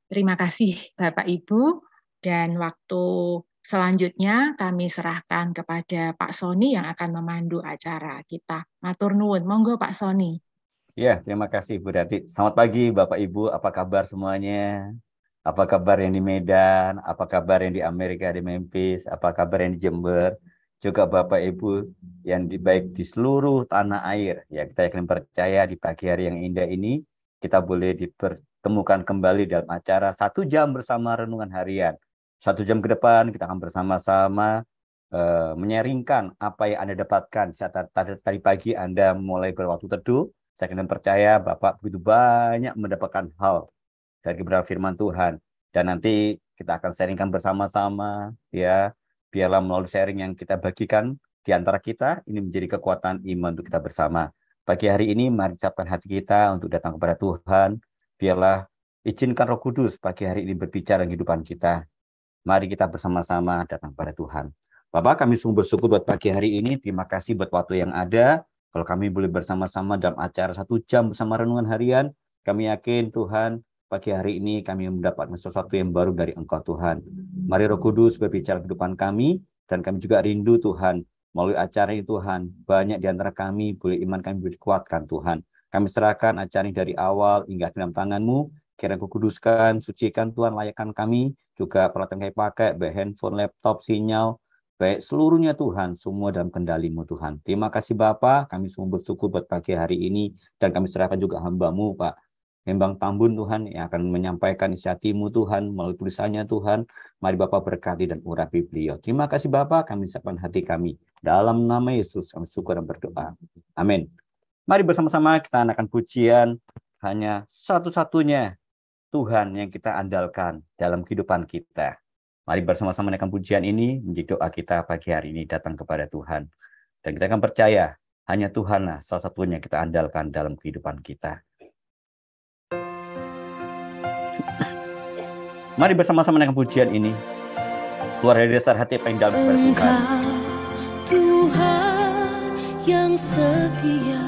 Terima kasih Bapak Ibu, dan waktu selanjutnya kami serahkan kepada Pak Sony yang akan memandu acara kita. Matur nuwun, monggo Pak Sony. Ya, terima kasih Bu Dati. Selamat pagi Bapak Ibu, apa kabar semuanya? Apa kabar yang di Medan? Apa kabar yang di Amerika, di Memphis? Apa kabar yang di Jember? Juga Bapak Ibu yang baik di seluruh tanah air. Ya, kita yakin percaya di pagi hari yang indah ini, kita boleh dipertemukan kembali dalam acara 1 jam bersama renungan harian. 1 jam ke depan kita akan bersama-sama menyaringkan apa yang Anda dapatkan saat tadi pagi Anda mulai berwaktu teduh. Saya akan percaya Bapak begitu banyak mendapatkan hal dari kebenaran firman Tuhan. Dan nanti kita akan sharingkan bersama-sama, ya. Biarlah melalui sharing yang kita bagikan di antara kita, ini menjadi kekuatan iman untuk kita bersama. Pagi hari ini, mari siapkan hati kita untuk datang kepada Tuhan. Biarlah izinkan Roh Kudus pagi hari ini berbicara dalam kehidupan kita. Mari kita bersama-sama datang kepada Tuhan. Bapak, kami sungguh bersyukur buat pagi hari ini. Terima kasih buat waktu yang ada. Kalau kami boleh bersama-sama dalam acara 1 jam bersama renungan harian, kami yakin Tuhan, pagi hari ini kami mendapatkan sesuatu yang baru dari Engkau Tuhan. Mari Roh Kudus berbicara kehidupan kami, dan kami juga rindu Tuhan, melalui acara ini Tuhan, banyak di antara kami, boleh iman kami boleh dikuatkan Tuhan. Kami serahkan acara ini dari awal hingga dalam tangan-Mu, kiranya Kau kuduskan, sucikan Tuhan, layakkan kami, juga peralatan kami pakai, baik handphone, laptop, sinyal, baik seluruhnya Tuhan, semua dalam kendali-Mu Tuhan. Terima kasih Bapa, kami semua bersyukur buat pagi hari ini, dan kami serahkan juga hamba-Mu Pak Hembang Tambun Tuhan, yang akan menyampaikan isi hati-Mu Tuhan, melalui tulisannya Tuhan. Mari Bapa berkati dan urapi beliau. Terima kasih Bapa, kami siapkan hati kami. Dalam nama Yesus kami syukur dan berdoa. Amin. Mari bersama-sama kita anakan pujian, hanya satu-satunya Tuhan yang kita andalkan dalam kehidupan kita. Mari bersama-sama menaikkan pujian ini, menjadi doa kita pagi hari ini datang kepada Tuhan. Dan kita akan percaya, hanya Tuhanlah salah satunya kita andalkan dalam kehidupan kita. Mari bersama-sama menaikkan pujian ini, keluar dari dasar hati yang dalam kepada Tuhan. Engkau Tuhan yang setia,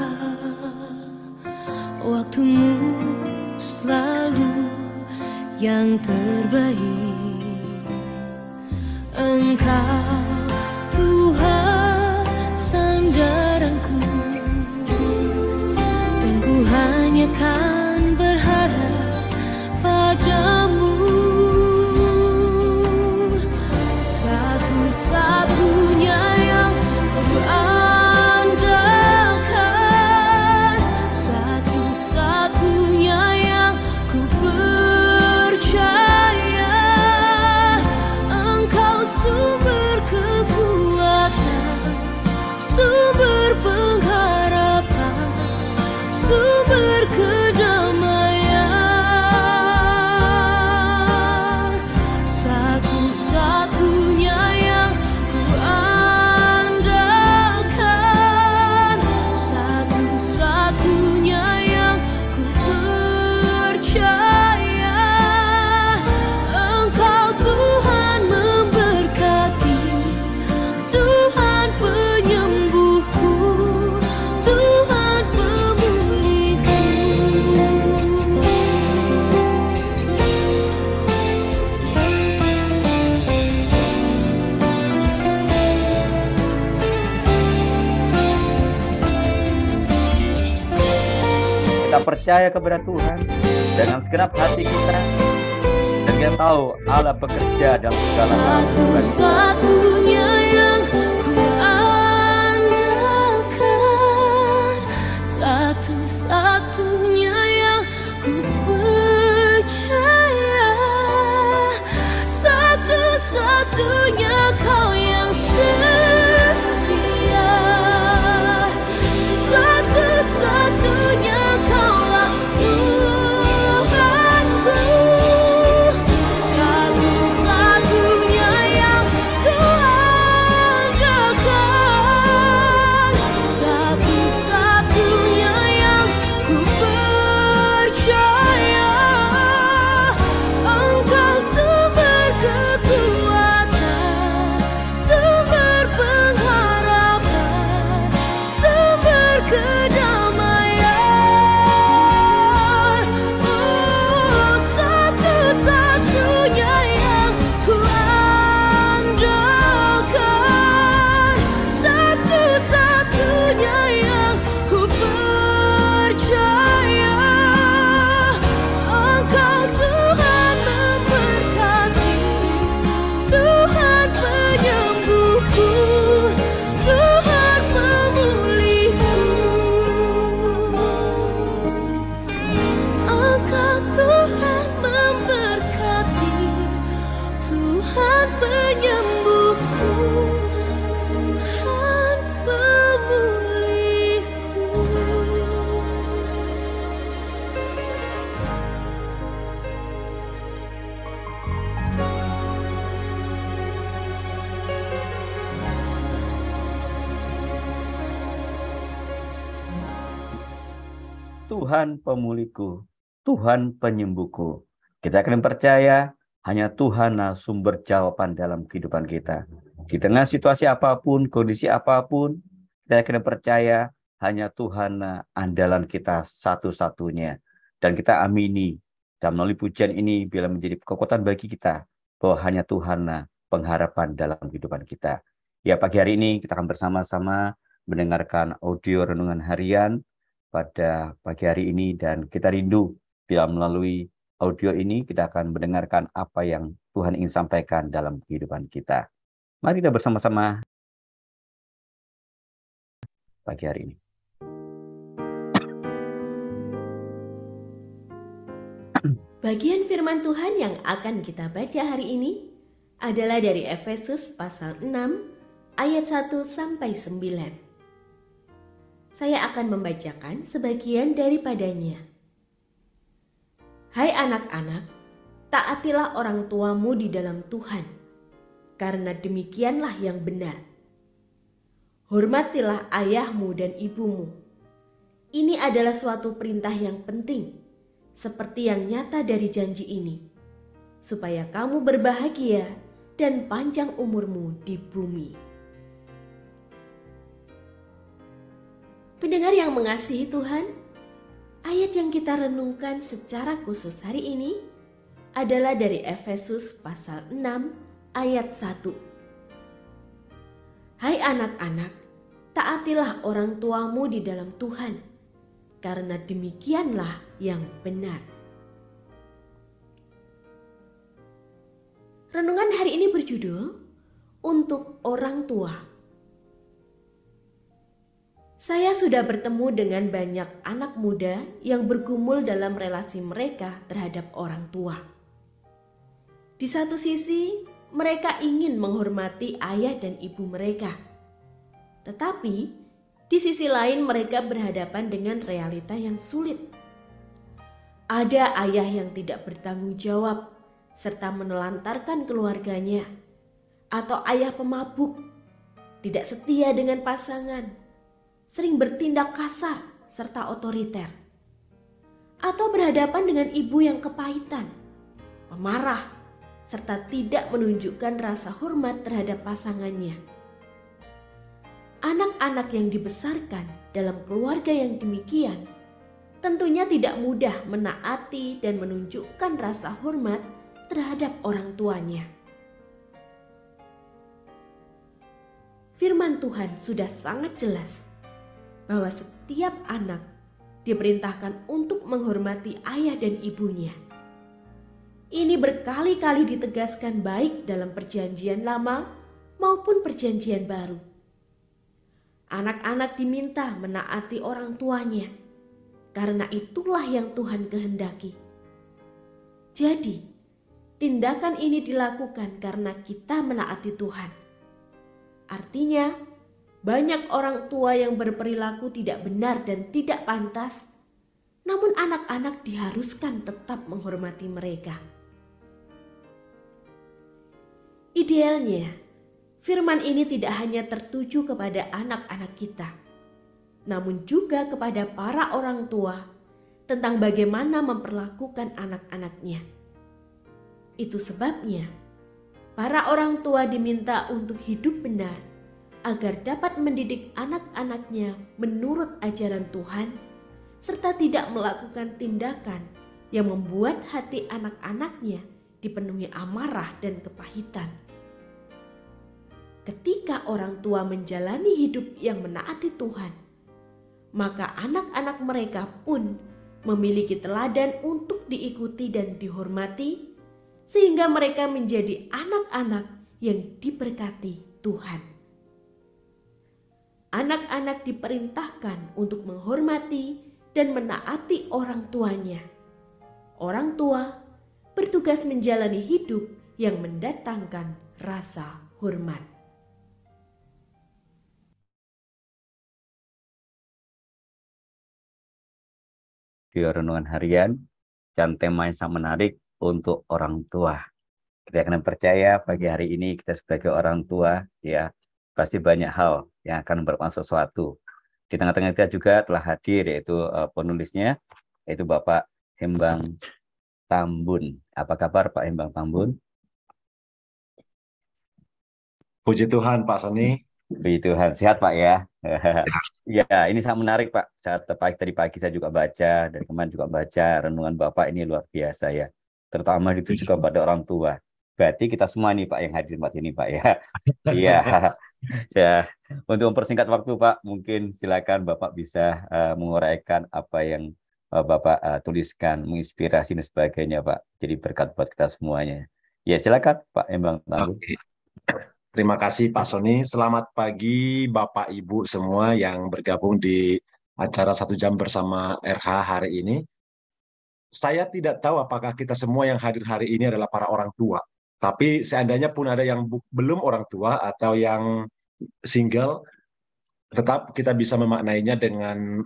waktu-Mu selalu yang terbaik. Engkau Tuhan sandaranku, dan ku hanya kan berharap padamu. Satu-satunya yang ku andalkan, satu-satunya yang ku percaya. Engkau sumber kekuatan, sumber pengharapan, sumber kedamaian. Satu-satunya yang ku andalkan, satu-satunya yang ku percaya. Engkau Tuhan memberkati, Tuhan penyembuhku, Tuhan pemulihku. Kita percaya kepada Tuhan dengan segenap hati kita, dan kita tahu Allah bekerja dalam segala hal. Satu-satunya yang ku andalkan, satu-satunya yang ku percaya, satu-satunya Kau yang setia, satu-satunya Kaulah Tuhanku, satu-satunya yang ku andalkan, satu-satunya yang ku percaya. Tuhan pemulihku, Tuhan penyembuhku. Kita akan percaya hanya Tuhan sumber jawaban dalam kehidupan kita. Di tengah situasi apapun, kondisi apapun, kita akan percaya hanya Tuhan andalan kita satu-satunya. Dan kita amini dan melalui pujian ini bila menjadi kekuatan bagi kita bahwa hanya Tuhan pengharapan dalam kehidupan kita. Ya, pagi hari ini kita akan bersama-sama mendengarkan audio renungan harian pada pagi hari ini, dan kita rindu bila melalui audio ini kita akan mendengarkan apa yang Tuhan ingin sampaikan dalam kehidupan kita. Mari kita bersama-sama pagi hari ini. Bagian firman Tuhan yang akan kita baca hari ini adalah dari Efesus pasal 6 ayat 1 sampai 9. Saya akan membacakan sebagian daripadanya. Hai anak-anak, taatilah orang tuamu di dalam Tuhan, karena demikianlah yang benar. Hormatilah ayahmu dan ibumu. Ini adalah suatu perintah yang penting, seperti yang nyata dari janji ini, supaya kamu berbahagia dan panjang umurmu di bumi. Pendengar yang mengasihi Tuhan, ayat yang kita renungkan secara khusus hari ini adalah dari Efesus pasal 6 ayat 1. Hai anak-anak, taatilah orang tuamu di dalam Tuhan, karena demikianlah yang benar. Renungan hari ini berjudul Untuk Orang Tua. Saya sudah bertemu dengan banyak anak muda yang bergumul dalam relasi mereka terhadap orang tua. Di satu sisi, mereka ingin menghormati ayah dan ibu mereka. Tetapi, di sisi lain mereka berhadapan dengan realita yang sulit. Ada ayah yang tidak bertanggung jawab serta menelantarkan keluarganya, atau ayah pemabuk, tidak setia dengan pasangan, sering bertindak kasar serta otoriter, atau berhadapan dengan ibu yang kepahitan, pemarah, serta tidak menunjukkan rasa hormat terhadap pasangannya. Anak-anak yang dibesarkan dalam keluarga yang demikian tentunya tidak mudah menaati dan menunjukkan rasa hormat terhadap orang tuanya. Firman Tuhan sudah sangat jelas bahwa setiap anak diperintahkan untuk menghormati ayah dan ibunya. Ini berkali-kali ditegaskan baik dalam perjanjian lama maupun perjanjian baru. Anak-anak diminta menaati orang tuanya, karena itulah yang Tuhan kehendaki. Jadi, tindakan ini dilakukan karena kita menaati Tuhan. Artinya, banyak orang tua yang berperilaku tidak benar dan tidak pantas, namun anak-anak diharuskan tetap menghormati mereka. Idealnya, firman ini tidak hanya tertuju kepada anak-anak kita, namun juga kepada para orang tua tentang bagaimana memperlakukan anak-anaknya. Itu sebabnya para orang tua diminta untuk hidup benar agar dapat mendidik anak-anaknya menurut ajaran Tuhan, serta tidak melakukan tindakan yang membuat hati anak-anaknya dipenuhi amarah dan kepahitan. Ketika orang tua menjalani hidup yang menaati Tuhan, maka anak-anak mereka pun memiliki teladan untuk diikuti dan dihormati, sehingga mereka menjadi anak-anak yang diberkati Tuhan. Anak-anak diperintahkan untuk menghormati dan menaati orang tuanya. Orang tua bertugas menjalani hidup yang mendatangkan rasa hormat. Di renungan harian dan tema yang sangat menarik untuk orang tua. Kita akan percaya pagi hari ini kita sebagai orang tua, ya, pasti banyak hal yang akan bermanfaat sesuatu. Di tengah-tengah kita juga telah hadir yaitu penulisnya, yaitu Bapak Hembang Tambun. Apa kabar Pak Hembang Tambun? Puji Tuhan, Pak Sony. Puji Tuhan, sehat Pak ya? Ya, ini sangat menarik Pak. Saat tadi pagi saya juga baca, dan kemarin juga baca renungan Bapak, ini luar biasa ya. Terutama ditujukan pada orang tua. Berarti kita semua nih Pak yang hadir tempat ini Pak ya. Iya. Ya, untuk mempersingkat waktu Pak, mungkin silakan Bapak bisa menguraikan apa yang Bapak tuliskan, menginspirasi dan sebagainya Pak. Jadi berkat buat kita semuanya. Ya, silakan Pak Hembang Tambun. Oke. Terima kasih Pak Sony. Selamat pagi Bapak Ibu semua yang bergabung di acara 1 jam bersama RH hari ini. Saya tidak tahu apakah kita semua yang hadir hari ini adalah para orang tua. Tapi seandainya pun ada yang belum orang tua atau yang single, tetap kita bisa memaknainya dengan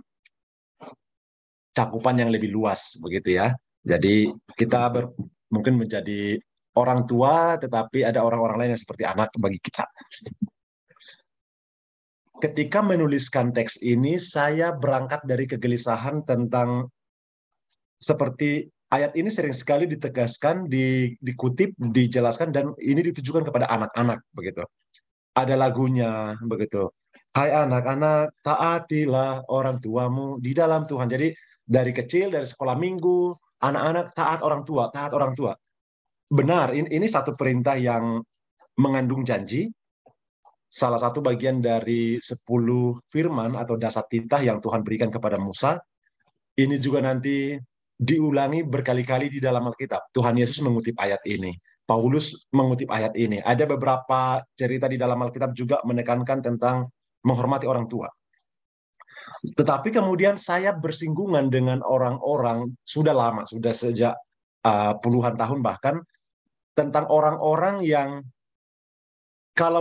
cakupan yang lebih luas, begitu ya. Jadi kita mungkin menjadi orang tua, tetapi ada orang-orang lain yang seperti anak bagi kita. Ketika menuliskan teks ini, saya berangkat dari kegelisahan tentang seperti ayat ini sering sekali ditegaskan, dikutip, dijelaskan, dan ini ditujukan kepada anak-anak, begitu. Ada lagunya, begitu. Hai anak-anak, taatilah orang tuamu di dalam Tuhan. Jadi dari kecil, dari sekolah minggu, anak-anak taat orang tua, taat orang tua. Benar, ini satu perintah yang mengandung janji. Salah satu bagian dari 10 firman atau dasar titah yang Tuhan berikan kepada Musa. Ini juga nanti diulangi berkali-kali di dalam Alkitab. Tuhan Yesus mengutip ayat ini. Paulus mengutip ayat ini. Ada beberapa cerita di dalam Alkitab juga menekankan tentang menghormati orang tua. Tetapi kemudian saya bersinggungan dengan orang-orang sudah lama, sudah sejak puluhan tahun bahkan, tentang orang-orang yang kalau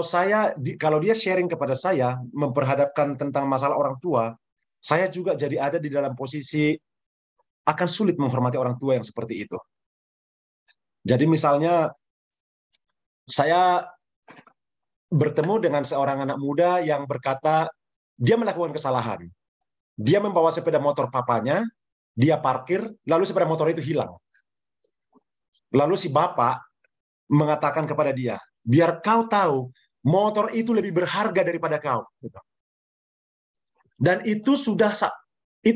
dia sharing kepada saya memperhadapkan tentang masalah orang tua, saya juga jadi ada di dalam posisi akan sulit menghormati orang tua yang seperti itu. Jadi misalnya saya bertemu dengan seorang anak muda yang berkata dia melakukan kesalahan. Dia membawa sepeda motor papanya, dia parkir, lalu sepeda motor itu hilang. Lalu si bapak mengatakan kepada dia, biar kau tahu, motor itu lebih berharga daripada kau. Dan itu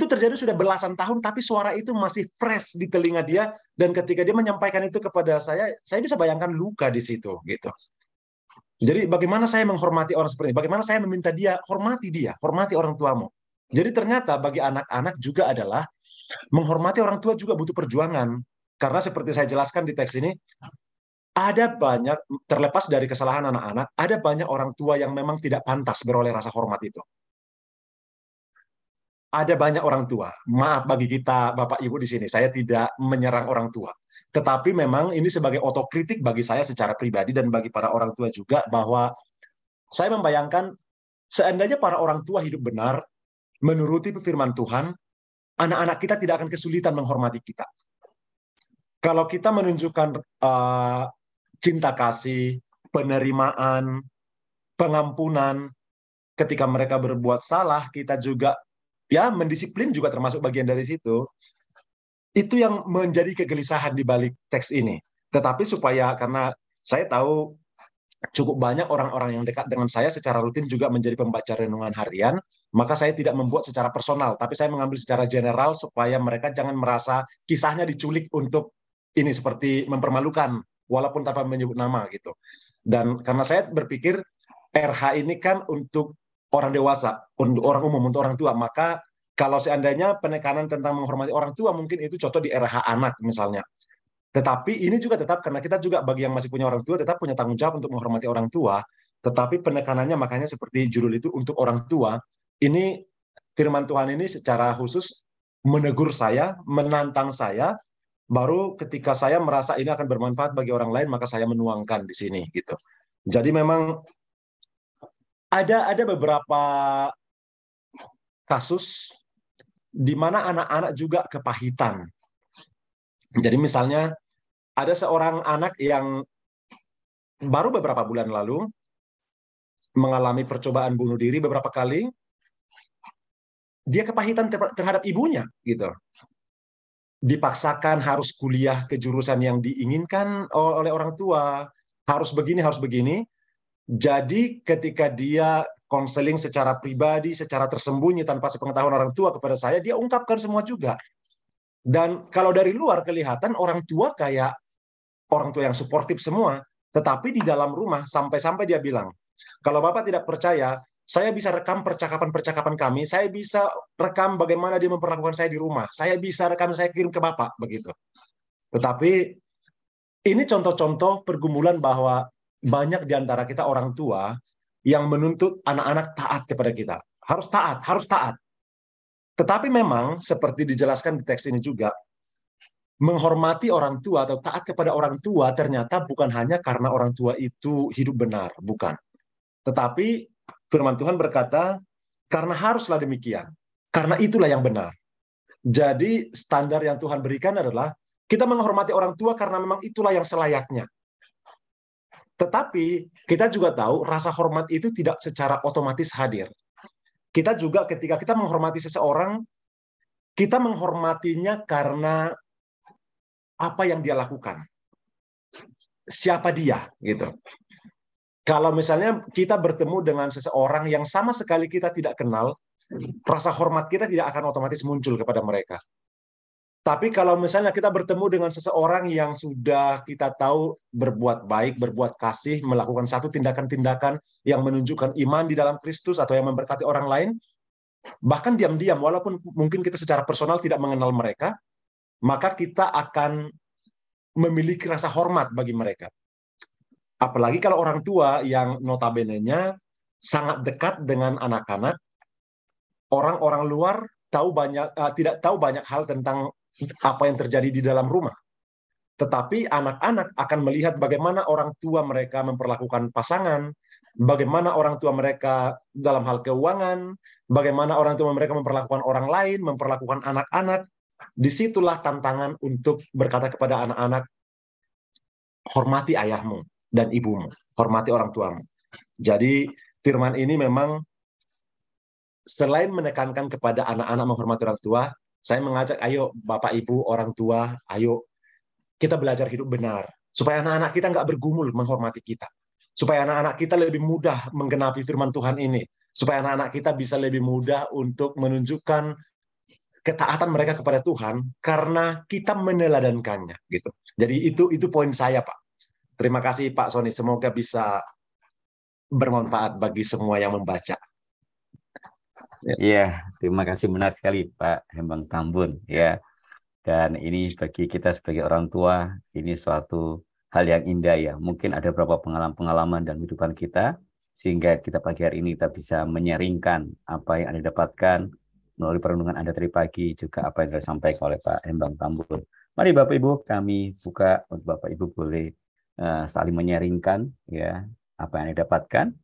terjadi sudah belasan tahun, tapi suara itu masih fresh di telinga dia. Dan ketika dia menyampaikan itu kepada saya bisa bayangkan luka di situ, gitu. Jadi bagaimana saya menghormati orang seperti ini? Bagaimana saya meminta dia, hormati orang tuamu. Jadi ternyata bagi anak-anak juga adalah menghormati orang tua juga butuh perjuangan. Karena seperti saya jelaskan di teks ini, ada banyak, terlepas dari kesalahan anak-anak, ada banyak orang tua yang memang tidak pantas beroleh rasa hormat itu. Ada banyak orang tua, maaf bagi kita Bapak Ibu di sini, saya tidak menyerang orang tua. Tetapi memang ini sebagai otokritik bagi saya secara pribadi dan bagi para orang tua juga, bahwa saya membayangkan seandainya para orang tua hidup benar, menuruti firman Tuhan, anak-anak kita tidak akan kesulitan menghormati kita. Kalau kita menunjukkan cinta kasih, penerimaan, pengampunan, ketika mereka berbuat salah, kita juga ya mendisiplin juga termasuk bagian dari situ. Itu yang menjadi kegelisahan di balik teks ini. Tetapi karena saya tahu cukup banyak orang-orang yang dekat dengan saya secara rutin juga menjadi pembaca renungan harian, maka saya tidak membuat secara personal, tapi saya mengambil secara general supaya mereka jangan merasa kisahnya diculik untuk ini seperti mempermalukan, walaupun tanpa menyebut nama gitu. Dan karena saya berpikir RH ini kan untuk orang dewasa, untuk orang umum, untuk orang tua, maka kalau seandainya penekanan tentang menghormati orang tua mungkin itu cocok di RH anak misalnya. Tetapi ini juga tetap, karena kita juga bagi yang masih punya orang tua tetap punya tanggung jawab untuk menghormati orang tua, tetapi penekanannya makanya seperti judul itu untuk orang tua. Ini firman Tuhan ini secara khusus menegur saya, menantang saya. Baru ketika saya merasa ini akan bermanfaat bagi orang lain, maka saya menuangkan di sini gitu. Jadi memang ada beberapa kasus di mana anak-anak juga kepahitan. Jadi misalnya ada seorang anak yang baru beberapa bulan lalu mengalami percobaan bunuh diri beberapa kali. dia kepahitan terhadap ibunya gitu. Dipaksakan harus kuliah ke jurusan yang diinginkan oleh orang tua, harus begini, harus begini. Jadi ketika dia konseling secara pribadi, secara tersembunyi tanpa sepengetahuan orang tua kepada saya, dia ungkapkan semua juga. Dan kalau dari luar kelihatan orang tua kayak orang tua yang suportif semua, tetapi di dalam rumah sampai-sampai dia bilang, kalau Bapak tidak percaya, saya bisa rekam percakapan-percakapan kami, saya bisa rekam bagaimana dia memperlakukan saya di rumah, saya bisa rekam, saya kirim ke Bapak, begitu. Tetapi ini contoh-contoh pergumulan bahwa banyak di antara kita orang tua yang menuntut anak-anak taat kepada kita. Harus taat, harus taat. Tetapi memang seperti dijelaskan di teks ini juga, menghormati orang tua atau taat kepada orang tua ternyata bukan hanya karena orang tua itu hidup benar, bukan. Tetapi firman Tuhan berkata, karena haruslah demikian. Karena itulah yang benar. Jadi standar yang Tuhan berikan adalah kita menghormati orang tua karena memang itulah yang selayaknya. Tetapi kita juga tahu rasa hormat itu tidak secara otomatis hadir. Kita juga ketika kita menghormati seseorang, kita menghormatinya karena apa yang dia lakukan. Siapa dia gitu. Kalau misalnya kita bertemu dengan seseorang yang sama sekali kita tidak kenal, rasa hormat kita tidak akan otomatis muncul kepada mereka. Tapi kalau misalnya kita bertemu dengan seseorang yang sudah kita tahu berbuat baik, berbuat kasih, melakukan satu tindakan-tindakan yang menunjukkan iman di dalam Kristus atau yang memberkati orang lain, bahkan diam-diam, walaupun mungkin kita secara personal tidak mengenal mereka, maka kita akan memiliki rasa hormat bagi mereka. Apalagi kalau orang tua yang notabene-nya sangat dekat dengan anak-anak, orang-orang luar tidak tahu banyak hal tentang apa yang terjadi di dalam rumah. Tetapi anak-anak akan melihat bagaimana orang tua mereka memperlakukan pasangan, bagaimana orang tua mereka dalam hal keuangan, bagaimana orang tua mereka memperlakukan orang lain, memperlakukan anak-anak. Disitulah tantangan untuk berkata kepada anak-anak, hormati ayahmu dan ibumu, hormati orang tuamu. Jadi firman ini memang selain menekankan kepada anak-anak menghormati orang tua, saya mengajak, ayo Bapak Ibu, orang tua, ayo kita belajar hidup benar. Supaya anak-anak kita nggak bergumul menghormati kita. Supaya anak-anak kita lebih mudah menggenapi firman Tuhan ini. Supaya anak-anak kita bisa lebih mudah untuk menunjukkan ketaatan mereka kepada Tuhan karena kita meneladankannya. Gitu. Jadi itu poin saya, Pak. Terima kasih Pak Sony. Semoga bisa bermanfaat bagi semua yang membaca. Iya, terima kasih, benar sekali Pak Hembang Tambun ya. Dan ini bagi kita sebagai orang tua, ini suatu hal yang indah ya. Mungkin ada beberapa pengalaman-pengalaman dalam kehidupan kita, sehingga kita pagi hari ini kita bisa menyaringkan apa yang Anda dapatkan melalui perenungan Anda tadi pagi, juga apa yang disampaikan oleh Pak Hembang Tambun. Mari Bapak Ibu, kami buka untuk Bapak Ibu boleh saling menyaringkan ya apa yang Anda dapatkan.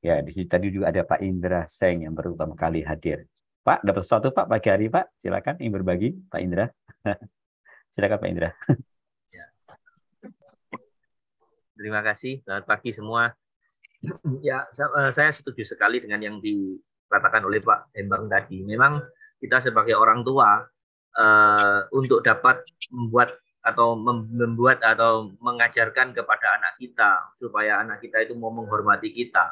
Ya, di sini tadi juga ada Pak Indra Seng yang baru pertama kali hadir. Pak, dapat sesuatu Pak pagi hari Pak? Silakan ingin berbagi Pak Indra. Silakan Pak Indra. Ya. Terima kasih. Selamat pagi semua. Ya, saya setuju sekali dengan yang dikatakan oleh Pak Hembang tadi. Memang kita sebagai orang tua untuk dapat membuat atau mengajarkan kepada anak kita supaya anak kita itu mau menghormati kita.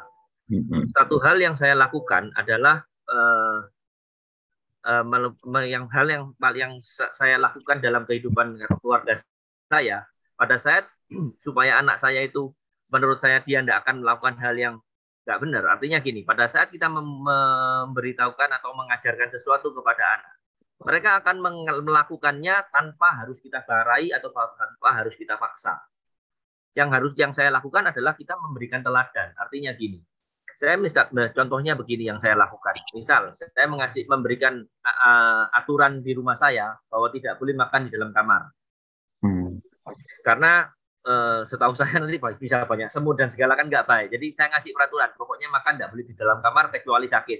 Satu hal yang saya lakukan adalah hal yang saya lakukan dalam kehidupan keluarga saya pada saat supaya anak saya itu menurut saya dia tidak akan melakukan hal yang nggak benar. Artinya gini, pada saat kita memberitahukan atau mengajarkan sesuatu kepada anak, mereka akan melakukannya tanpa harus kita barai atau tanpa harus kita paksa. Yang saya lakukan adalah kita memberikan teladan. Artinya gini. Contohnya begini yang saya lakukan. Misal, saya memberikan aturan di rumah saya bahwa tidak boleh makan di dalam kamar. Karena setahu saya nanti bisa banyak semut dan segala kan nggak baik. Jadi saya ngasih peraturan, pokoknya makan tidak boleh di dalam kamar kecuali sakit.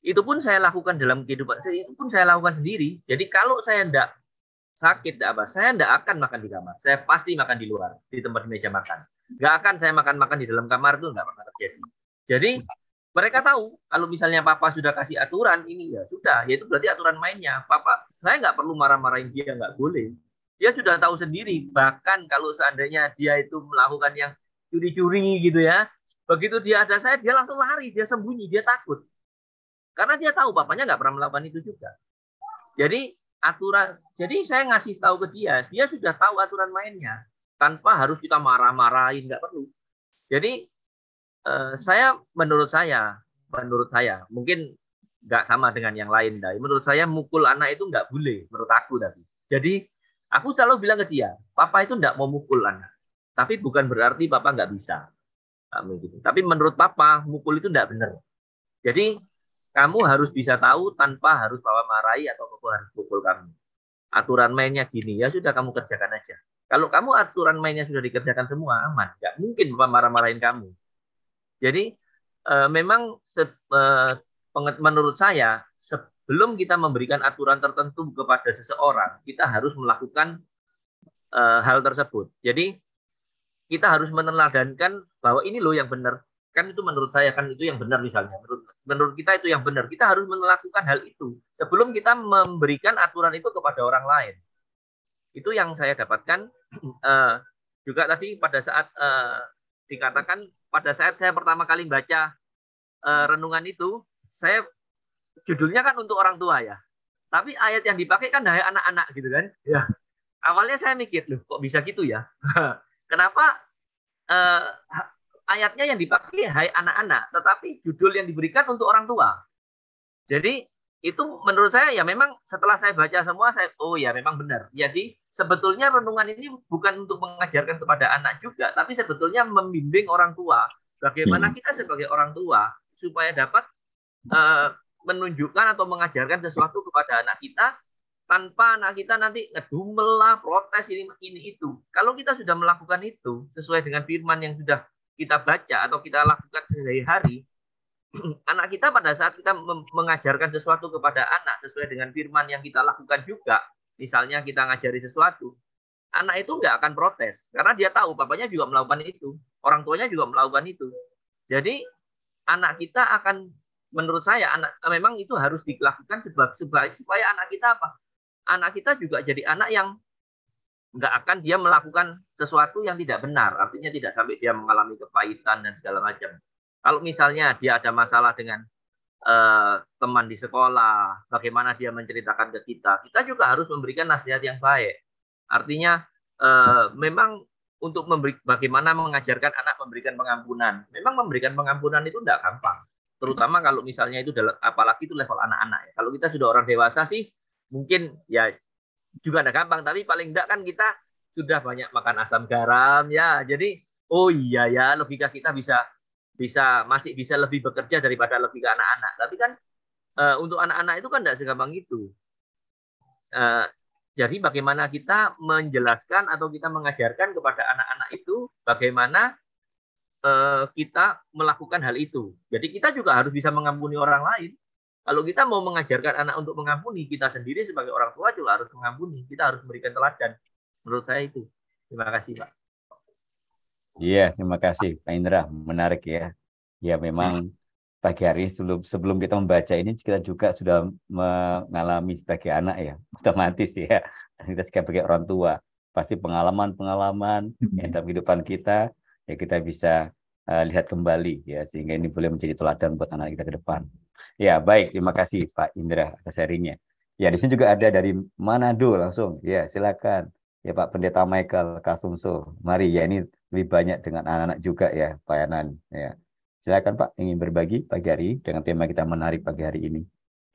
Itu pun saya lakukan dalam kehidupan. Itu pun saya lakukan sendiri. Jadi kalau saya tidak sakit, saya tidak akan makan di kamar. Saya pasti makan di luar, di tempat meja makan. Nggak akan saya makan di dalam kamar, itu nggak pernah terjadi. Jadi Mereka tahu kalau misalnya papa sudah kasih aturan ini, ya sudah, ya itu berarti aturan mainnya. Papa, saya nggak perlu marah-marahin dia, nggak boleh. Dia sudah tahu sendiri. Bahkan kalau seandainya dia itu melakukan yang curi-curi gitu ya, begitu dia ada saya, dia langsung lari, dia sembunyi, dia takut. Karena dia tahu papanya nggak pernah melakukan itu juga. Jadi jadi saya ngasih tahu ke dia sudah tahu aturan mainnya, tanpa harus kita marah-marahin, nggak perlu. Jadi menurut saya mungkin nggak sama dengan yang lain, menurut saya mukul anak itu nggak boleh, menurut aku tadi. Jadi aku selalu bilang ke dia, papa itu nggak mau mukul anak, tapi bukan berarti papa nggak bisa. Tapi menurut papa mukul itu nggak benar. Jadi kamu harus bisa tahu tanpa harus papa marahi atau papa harus pukul kamu. Aturan mainnya gini, ya sudah kamu kerjakan aja. Kalau kamu aturan mainnya sudah dikerjakan semua, aman. Nggak mungkin papa marah-marahin kamu. Jadi memang menurut saya sebelum kita memberikan aturan tertentu kepada seseorang, kita harus melakukan hal tersebut. Jadi kita harus meneladankan bahwa ini loh yang benar. Kan itu menurut saya kan itu yang benar misalnya. Menurut kita itu yang benar. Kita harus melakukan hal itu sebelum kita memberikan aturan itu kepada orang lain. Itu yang saya dapatkan juga tadi pada saat dikatakan pada saat saya pertama kali baca renungan itu, judulnya kan untuk orang tua ya. Tapi ayat yang dipakai kan dari anak-anak gitu kan. Ya. Awalnya saya mikir, loh kok bisa gitu ya? Kenapa ayatnya yang dipakai hai anak-anak, tetapi judul yang diberikan untuk orang tua. Jadi itu menurut saya ya memang setelah saya baca semua, oh ya memang benar. Jadi sebetulnya renungan ini bukan untuk mengajarkan kepada anak juga, tapi sebetulnya membimbing orang tua. Bagaimana kita sebagai orang tua supaya dapat menunjukkan atau mengajarkan sesuatu kepada anak kita tanpa anak kita nanti ngedumel lah, protes ini itu. Kalau kita sudah melakukan itu sesuai dengan firman yang sudah kita baca atau kita lakukan sehari-hari, anak kita pada saat kita mengajarkan sesuatu kepada anak sesuai dengan firman yang kita lakukan juga, misalnya kita ngajari sesuatu, anak itu nggak akan protes karena dia tahu papanya juga melakukan itu, orang tuanya juga melakukan itu. Jadi anak kita akan, menurut saya memang itu harus dilakukan supaya anak kita apa? Anak kita juga jadi anak yang nggak akan dia melakukan sesuatu yang tidak benar, artinya tidak sampai dia mengalami kepahitan dan segala macam. Kalau misalnya dia ada masalah dengan teman di sekolah, bagaimana dia menceritakan ke kita juga harus memberikan nasihat yang baik. Artinya memang untuk bagaimana mengajarkan anak memberikan pengampunan. Memang memberikan pengampunan itu tidak gampang. Terutama kalau misalnya itu apalagi itu level anak-anak. Ya. Kalau kita sudah orang dewasa sih mungkin ya juga tidak gampang. Tapi paling tidak kan kita sudah banyak makan asam garam ya. Jadi oh iya ya logika kita masih bisa lebih bekerja daripada logika anak-anak. Tapi kan untuk anak-anak itu kan tidak segampang itu. Jadi bagaimana kita menjelaskan atau kita mengajarkan kepada anak-anak itu bagaimana kita melakukan hal itu. Jadi kita juga harus bisa mengampuni orang lain. Kalau kita mau mengajarkan anak untuk mengampuni, kita sendiri sebagai orang tua juga harus mengampuni. Kita harus memberikan teladan. Menurut saya itu. Terima kasih, Pak. Iya, terima kasih Pak Indra. Menarik ya. Ya memang pagi hari sebelum kita membaca ini kita juga sudah mengalami sebagai anak ya. Otomatis ya. Kita sebagai orang tua. Pasti pengalaman-pengalaman yang dalam kehidupan kita ya kita bisa lihat kembali ya. Sehingga ini boleh menjadi teladan buat anak kita ke depan. Ya baik, terima kasih Pak Indra atas sharingnya. Ya di sini juga ada dari Manado langsung. Ya silakan. Ya Pak Pendeta Michael Kasumso. Mari ya ini lebih banyak dengan anak-anak juga ya Pak Yanan. Ya. Silakan Pak ingin berbagi pagi hari dengan tema kita menarik pagi hari ini.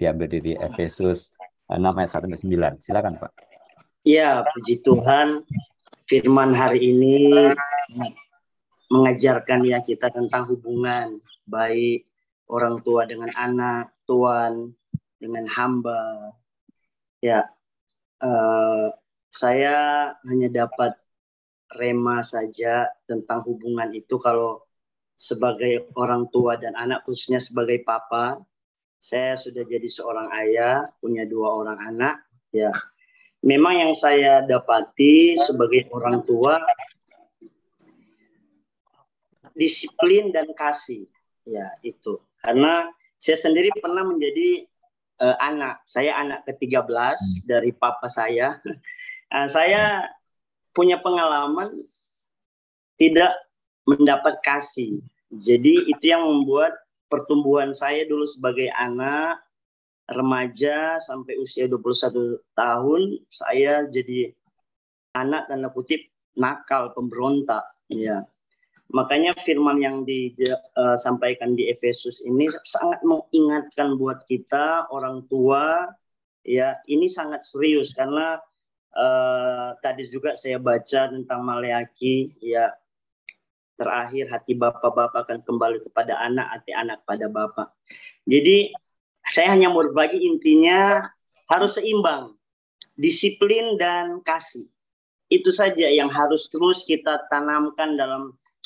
Diambil dari Efesus 6 ayat 1-9. Silakan Pak. Ya puji Tuhan. Firman hari ini mengajarkan ya kita tentang hubungan baik orang tua dengan anak, tuan dengan hamba. Ya. Saya hanya dapat rema saja tentang hubungan itu kalau sebagai orang tua dan anak, khususnya sebagai papa. Saya sudah jadi seorang ayah, punya 2 orang anak. Ya, memang yang saya dapati sebagai orang tua disiplin dan kasih. Ya, itu. Karena saya sendiri pernah menjadi anak. Saya anak ke-13 dari papa saya. Saya punya pengalaman tidak mendapat kasih. Jadi itu yang membuat pertumbuhan saya dulu sebagai anak, remaja sampai usia 21 tahun, saya jadi anak tanda kutip nakal, pemberontak. Ya. Makanya firman yang disampaikan di Efesus ini sangat mengingatkan buat kita orang tua, ya ini sangat serius karena tadi juga saya baca tentang Maleaki, ya terakhir hati bapak-bapak akan kembali kepada anak, hati anak pada bapak. Jadi saya hanya mau berbagi, intinya harus seimbang, disiplin dan kasih. Itu saja yang harus terus kita tanamkan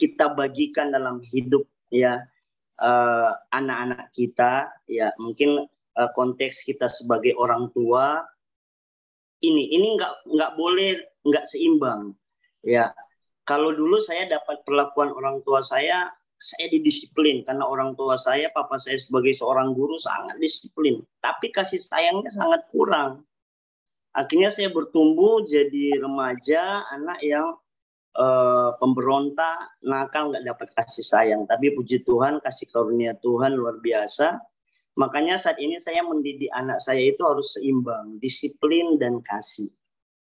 kita bagikan dalam hidup ya anak-anak kita, ya mungkin konteks kita sebagai orang tua ini nggak boleh nggak seimbang ya. Kalau dulu saya dapat perlakuan orang tua saya didisiplin karena orang tua saya, papa saya sebagai seorang guru sangat disiplin, tapi kasih sayangnya sangat kurang. Akhirnya saya bertumbuh jadi remaja, anak yang pemberontak, nakal, nggak dapat kasih sayang. Tapi puji Tuhan, kasih karunia Tuhan luar biasa. Makanya saat ini saya mendidik anak saya itu harus seimbang, disiplin dan kasih.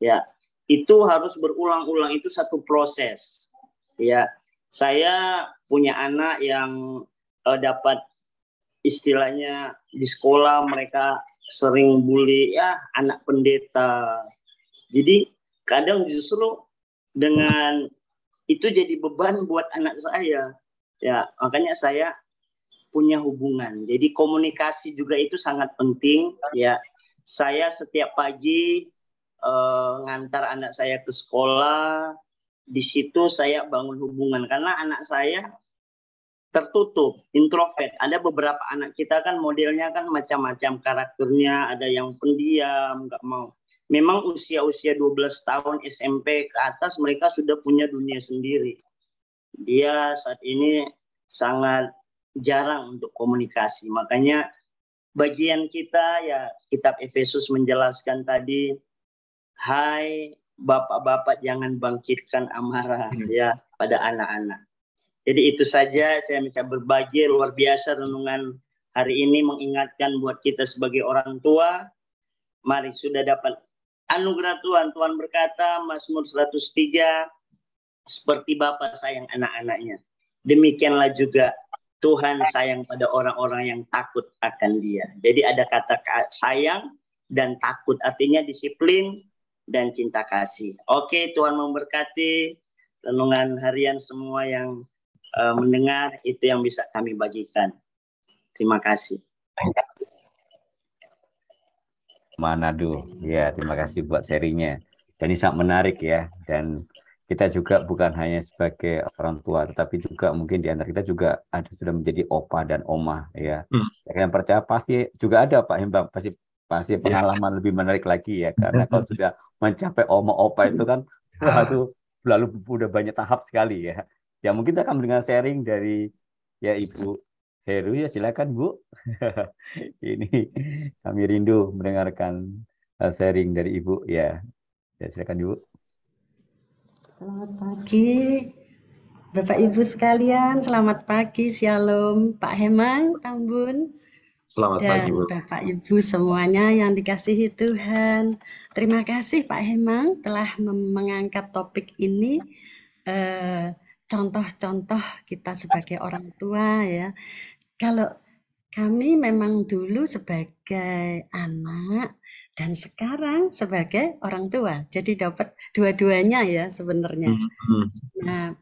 Ya, itu harus berulang-ulang, itu satu proses. Ya, saya punya anak yang dapat istilahnya di sekolah mereka sering bully, ya anak pendeta. Jadi kadang justru dengan itu jadi beban buat anak saya. Ya, makanya saya punya hubungan. Jadi komunikasi juga itu sangat penting. Ya, saya setiap pagi ngantar anak saya ke sekolah. Di situ saya bangun hubungan karena anak saya tertutup, introvert. Ada beberapa anak kita kan modelnya kan macam-macam karakternya. Ada yang pendiam, nggak mau. Memang usia-usia 12 tahun SMP ke atas mereka sudah punya dunia sendiri. Dia saat ini sangat jarang untuk komunikasi. Makanya bagian kita ya kitab Efesus menjelaskan tadi, hai bapak-bapak jangan bangkitkan amarah ya pada anak-anak. Jadi itu saja saya bisa berbagi, luar biasa renungan hari ini mengingatkan buat kita sebagai orang tua. Mari sudah dapat anugerah Tuhan. Tuhan berkata, Mazmur 103, seperti Bapa sayang anak-anaknya, demikianlah juga Tuhan sayang pada orang-orang yang takut akan Dia. Jadi ada kata sayang dan takut, artinya disiplin dan cinta kasih. Oke, Tuhan memberkati renungan harian semua yang mendengar, itu yang bisa kami bagikan. Terima kasih. Manado. Ya, terima kasih buat sharingnya. Dan ini sangat menarik ya. Dan kita juga bukan hanya sebagai orang tua, tetapi juga mungkin di antara kita juga ada sudah menjadi opa dan oma ya. Yang percaya pasti juga ada Pak Hembang, pasti pengalaman lebih menarik lagi ya. Karena kalau sudah mencapai oma opa itu kan, wah itu lalu udah banyak tahap sekali ya. Ya mungkin kita akan mendengar sharing dari ya Ibu Heru ya, silakan Bu. Ini kami rindu mendengarkan sharing dari Ibu ya. Ya silakan Ibu. Selamat pagi Bapak Ibu sekalian, selamat pagi, Shalom Pak Hemang, Tambun. Selamat pagi Bu. Bapak Ibu semuanya yang dikasihi Tuhan. Terima kasih Pak Hemang telah mengangkat topik ini. Contoh-contoh kita sebagai orang tua ya. Kalau kami memang dulu sebagai anak dan sekarang sebagai orang tua, jadi dapat dua-duanya ya sebenarnya. Nah,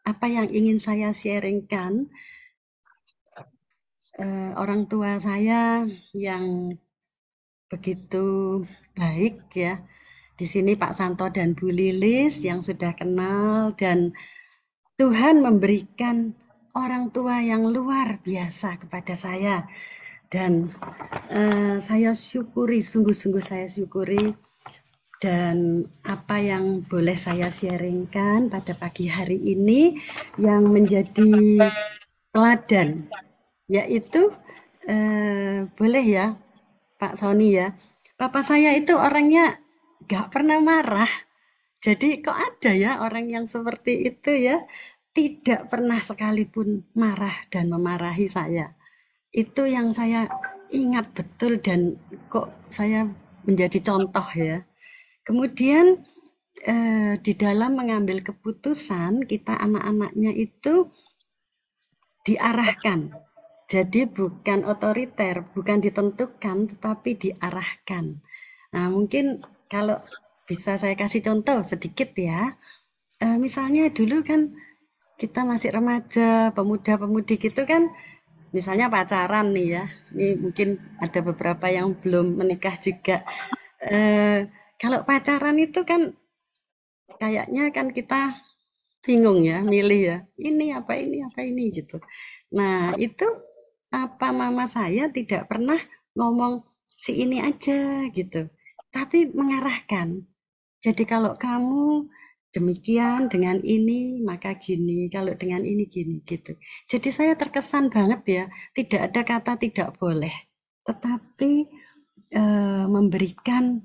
apa yang ingin saya sharingkan, orang tua saya yang begitu baik ya. Di sini Pak Santo dan Bu Lilis yang sudah kenal, dan Tuhan memberikan orang tua yang luar biasa kepada saya. Dan saya syukuri, sungguh-sungguh saya syukuri. Dan apa yang boleh saya sharingkan pada pagi hari ini yang menjadi teladan, yaitu boleh ya Pak Sony ya, papa saya itu orangnya nggak pernah marah. Jadi kok ada ya orang yang seperti itu ya, tidak pernah sekalipun marah dan memarahi saya. Itu yang saya ingat betul dan kok saya menjadi contoh ya. Kemudian di dalam mengambil keputusan kita anak-anaknya itu diarahkan. Jadi bukan otoriter, bukan ditentukan, tetapi diarahkan. Nah, mungkin kalau bisa saya kasih contoh sedikit ya. Misalnya dulu kan kita masih remaja, pemuda-pemudi gitu kan, misalnya pacaran nih ya. Ini mungkin ada beberapa yang belum menikah juga. Kalau pacaran itu kan kayaknya kan kita bingung ya, milih ya. Ini apa ini gitu. Nah, itu apa mama saya tidak pernah ngomong si ini aja gitu, tapi mengarahkan. Jadi kalau kamu demikian dengan ini maka gini, kalau dengan ini gini gitu. Jadi saya terkesan banget ya, tidak ada kata tidak boleh, tetapi memberikan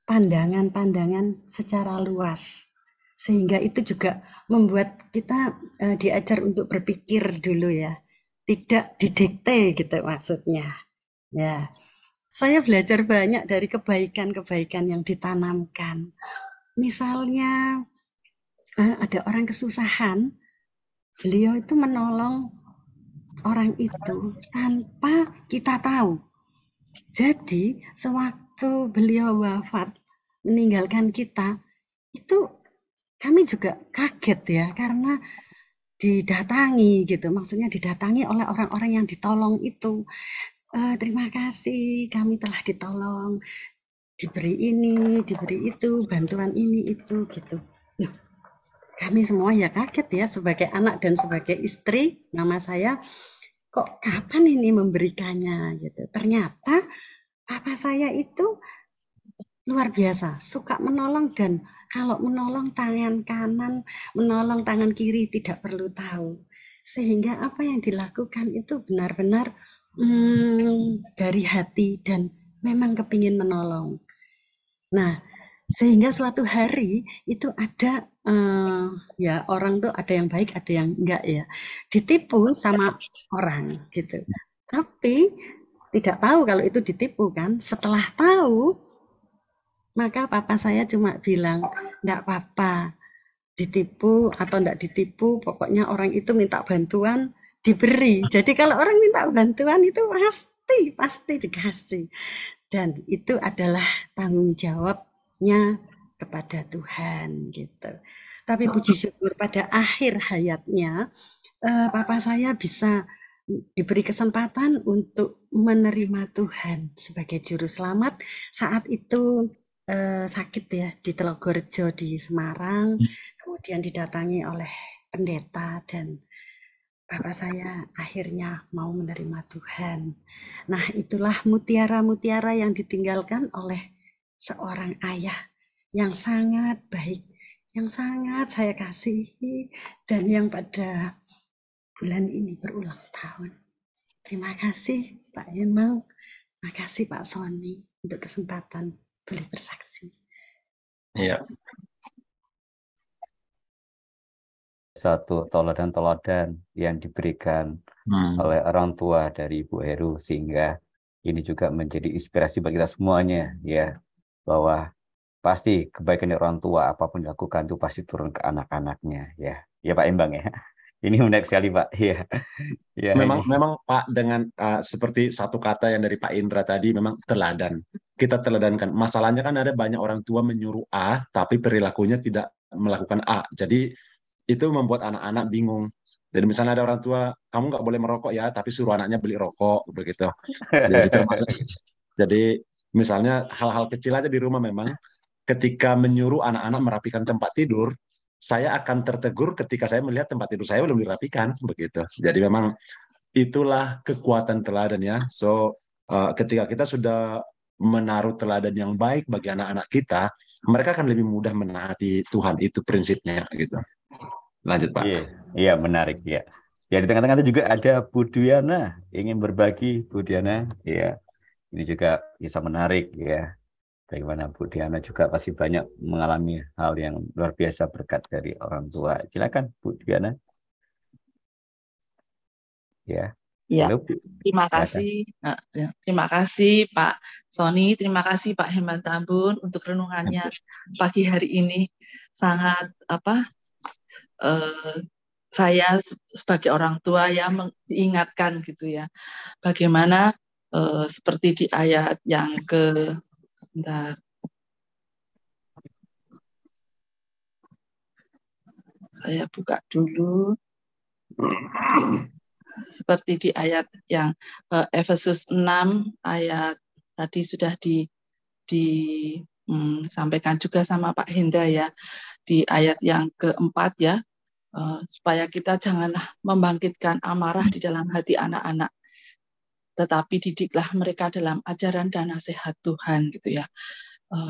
pandangan-pandangan secara luas. Sehingga itu juga membuat kita diajar untuk berpikir dulu ya. Tidak didikte gitu maksudnya. Ya, saya belajar banyak dari kebaikan-kebaikan yang ditanamkan. Misalnya ada orang kesusahan, beliau itu menolong orang itu tanpa kita tahu. Jadi sewaktu beliau wafat meninggalkan kita, itu kami juga kaget ya karena didatangi gitu, maksudnya didatangi oleh orang-orang yang ditolong itu. Terima kasih, kami telah ditolong, diberi ini, diberi itu, bantuan ini, itu, gitu. Nah, kami semua ya kaget ya, sebagai anak dan sebagai istri, mama saya, kok kapan ini memberikannya, gitu. Ternyata papa saya itu luar biasa, suka menolong dan kalau menolong tangan kanan, menolong tangan kiri tidak perlu tahu. Sehingga apa yang dilakukan itu benar-benar dari hati dan memang kepingin menolong. Nah, sehingga suatu hari itu ada ya orang tuh ada yang baik, ada yang enggak ya. Ditipu sama orang gitu. Tapi tidak tahu kalau itu ditipu kan. Setelah tahu, maka papa saya cuma bilang, enggak apa-apa, ditipu atau enggak ditipu, pokoknya orang itu minta bantuan, diberi. Jadi kalau orang minta bantuan itu pasti dikasih. Dan itu adalah tanggung jawabnya kepada Tuhan gitu. Tapi puji syukur pada akhir hayatnya, papa saya bisa diberi kesempatan untuk menerima Tuhan sebagai juru selamat. Saat itu sakit ya di Telogorjo di Semarang, kemudian didatangi oleh pendeta dan bapak saya akhirnya mau menerima Tuhan. Nah, itulah mutiara-mutiara yang ditinggalkan oleh seorang ayah yang sangat baik, yang sangat saya kasihi dan yang pada bulan ini berulang tahun. Terima kasih Pak Emang, terima kasih Pak Sony untuk kesempatan boleh bersaksi. Iya. Satu teladan-teladan yang diberikan oleh orang tua dari Ibu Heru, sehingga ini juga menjadi inspirasi bagi kita semuanya ya, bahwa pasti kebaikan dari orang tua apapun dilakukan itu pasti turun ke anak-anaknya ya. Ya Pak Embang ya. Ini menarik sekali Pak. Ya. Ya, Memang Pak, dengan seperti satu kata yang dari Pak Indra tadi, memang teladan. Kita teladankan. Masalahnya kan ada banyak orang tua menyuruh A, tapi perilakunya tidak melakukan A. Jadi itu membuat anak-anak bingung. Jadi misalnya ada orang tua, kamu nggak boleh merokok ya, tapi suruh anaknya beli rokok, begitu. Jadi termasuk. Jadi misalnya hal-hal kecil aja di rumah memang, ketika menyuruh anak-anak merapikan tempat tidur, saya akan tertegur ketika saya melihat tempat tidur saya belum dirapikan, begitu. Jadi memang itulah kekuatan teladan ya. So ketika kita sudah menaruh teladan yang baik bagi anak-anak kita, mereka akan lebih mudah menaati Tuhan, itu prinsipnya gitu. Lanjut Pak. Iya, menarik ya. Ya, di tengah-tengah itu juga ada Bu Diana, ingin berbagi Bu Diana. Ya, ini juga bisa menarik ya. Bagaimana Bu Diana juga pasti banyak mengalami hal yang luar biasa berkat dari orang tua. Silakan Bu Diana. Ya, Ya, halo Bu. terima Silakan. kasih. Terima kasih Pak Sony, terima kasih Pak Heman Tambun untuk renungannya pagi hari ini. Sangat saya sebagai orang tua ya diingatkan gitu ya, bagaimana seperti di ayat yang sebentar, saya buka dulu. Seperti di ayat yang Efesus 6 ayat tadi sudah disampaikan juga sama Pak Hendra ya, di ayat yang keempat ya, supaya kita janganlah membangkitkan amarah di dalam hati anak-anak, tetapi didiklah mereka dalam ajaran dan nasihat Tuhan gitu ya.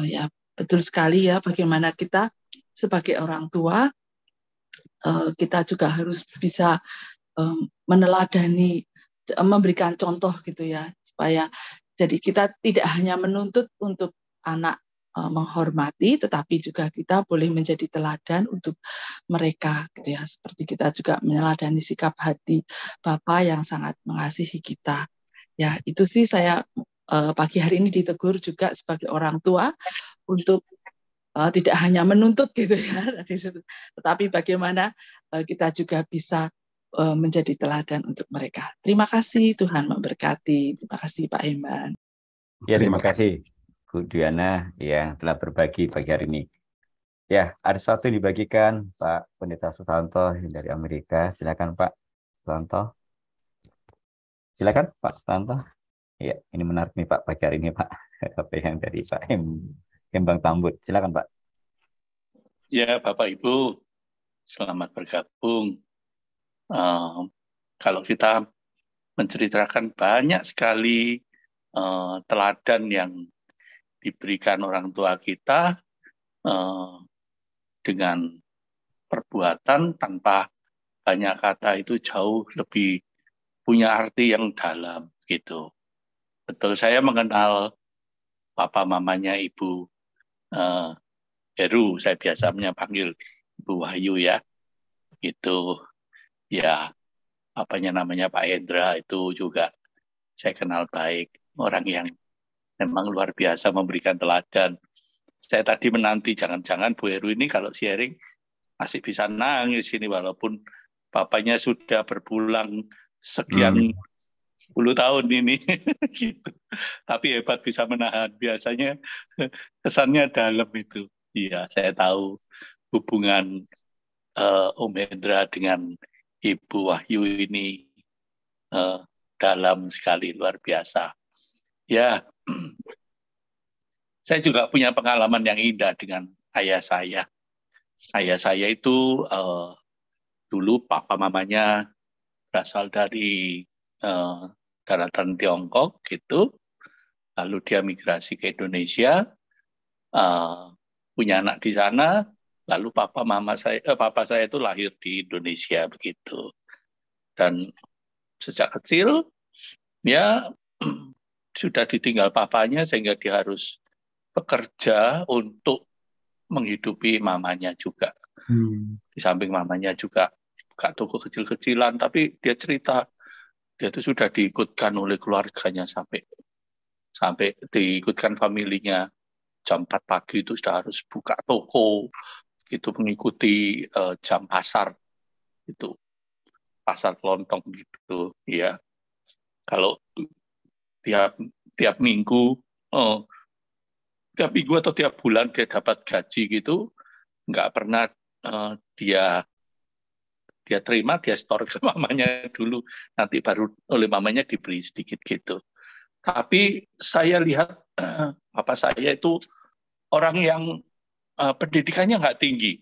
Ya betul sekali ya, bagaimana kita sebagai orang tua kita juga harus bisa meneladani, memberikan contoh gitu ya, supaya jadi kita tidak hanya menuntut untuk anak menghormati, tetapi juga kita boleh menjadi teladan untuk mereka gitu ya, seperti kita juga meneladani sikap hati Bapa yang sangat mengasihi kita. Ya, itu sih saya pagi hari ini ditegur juga sebagai orang tua untuk tidak hanya menuntut gitu ya, tetapi bagaimana kita juga bisa menjadi teladan untuk mereka. Terima kasih, Tuhan memberkati. Terima kasih Pak Heman. Ya, terima kasih Bu Diana yang telah berbagi pagi hari ini. Ya, ada sesuatu yang dibagikan Pak Pendeta Sutanto dari Amerika. Silakan Pak Sutanto. Silakan Pak Sutanto. Ya, ini menarik nih Pak pagi hari ini Pak. Apa yang dari Pak Hembang Tambun. Silakan Pak. Ya, Bapak Ibu, selamat bergabung. Kalau kita menceritakan banyak sekali teladan yang diberikan orang tua kita dengan perbuatan tanpa banyak kata itu jauh lebih punya arti yang dalam gitu. Betul, saya mengenal papa mamanya Ibu Heru, saya biasanya panggil Ibu Wahyu ya. Itu ya namanya Pak Hendra itu juga saya kenal baik, orang yang memang luar biasa memberikan teladan. Saya tadi menanti jangan-jangan Bu Heru ini kalau sharing masih bisa nangis ini walaupun bapaknya sudah berpulang sekian puluh tahun ini gitu. Tapi hebat bisa menahan. Biasanya kesannya dalam itu. Iya, saya tahu hubungan Om Hendra dengan Ibu Wahyu ini dalam sekali, luar biasa. Ya, saya juga punya pengalaman yang indah dengan ayah saya. Ayah saya itu dulu papa mamanya berasal dari daratan Tiongkok gitu, lalu dia migrasi ke Indonesia, punya anak di sana, lalu papa saya itu lahir di Indonesia begitu. Dan sejak kecil ya sudah ditinggal papanya sehingga dia harus bekerja untuk menghidupi mamanya juga. Di samping mamanya juga buka toko kecil-kecilan, tapi dia cerita dia itu sudah diikutkan oleh keluarganya sampai diikutkan familinya jam 4 pagi itu sudah harus buka toko gitu, mengikuti jam pasar itu, pasar kelontong gitu ya. Kalau tiap minggu atau tiap bulan dia dapat gaji gitu, nggak pernah dia terima, dia store ke mamanya dulu, nanti baru oleh mamanya diberi sedikit gitu. Tapi saya lihat papa saya itu orang yang pendidikannya nggak tinggi.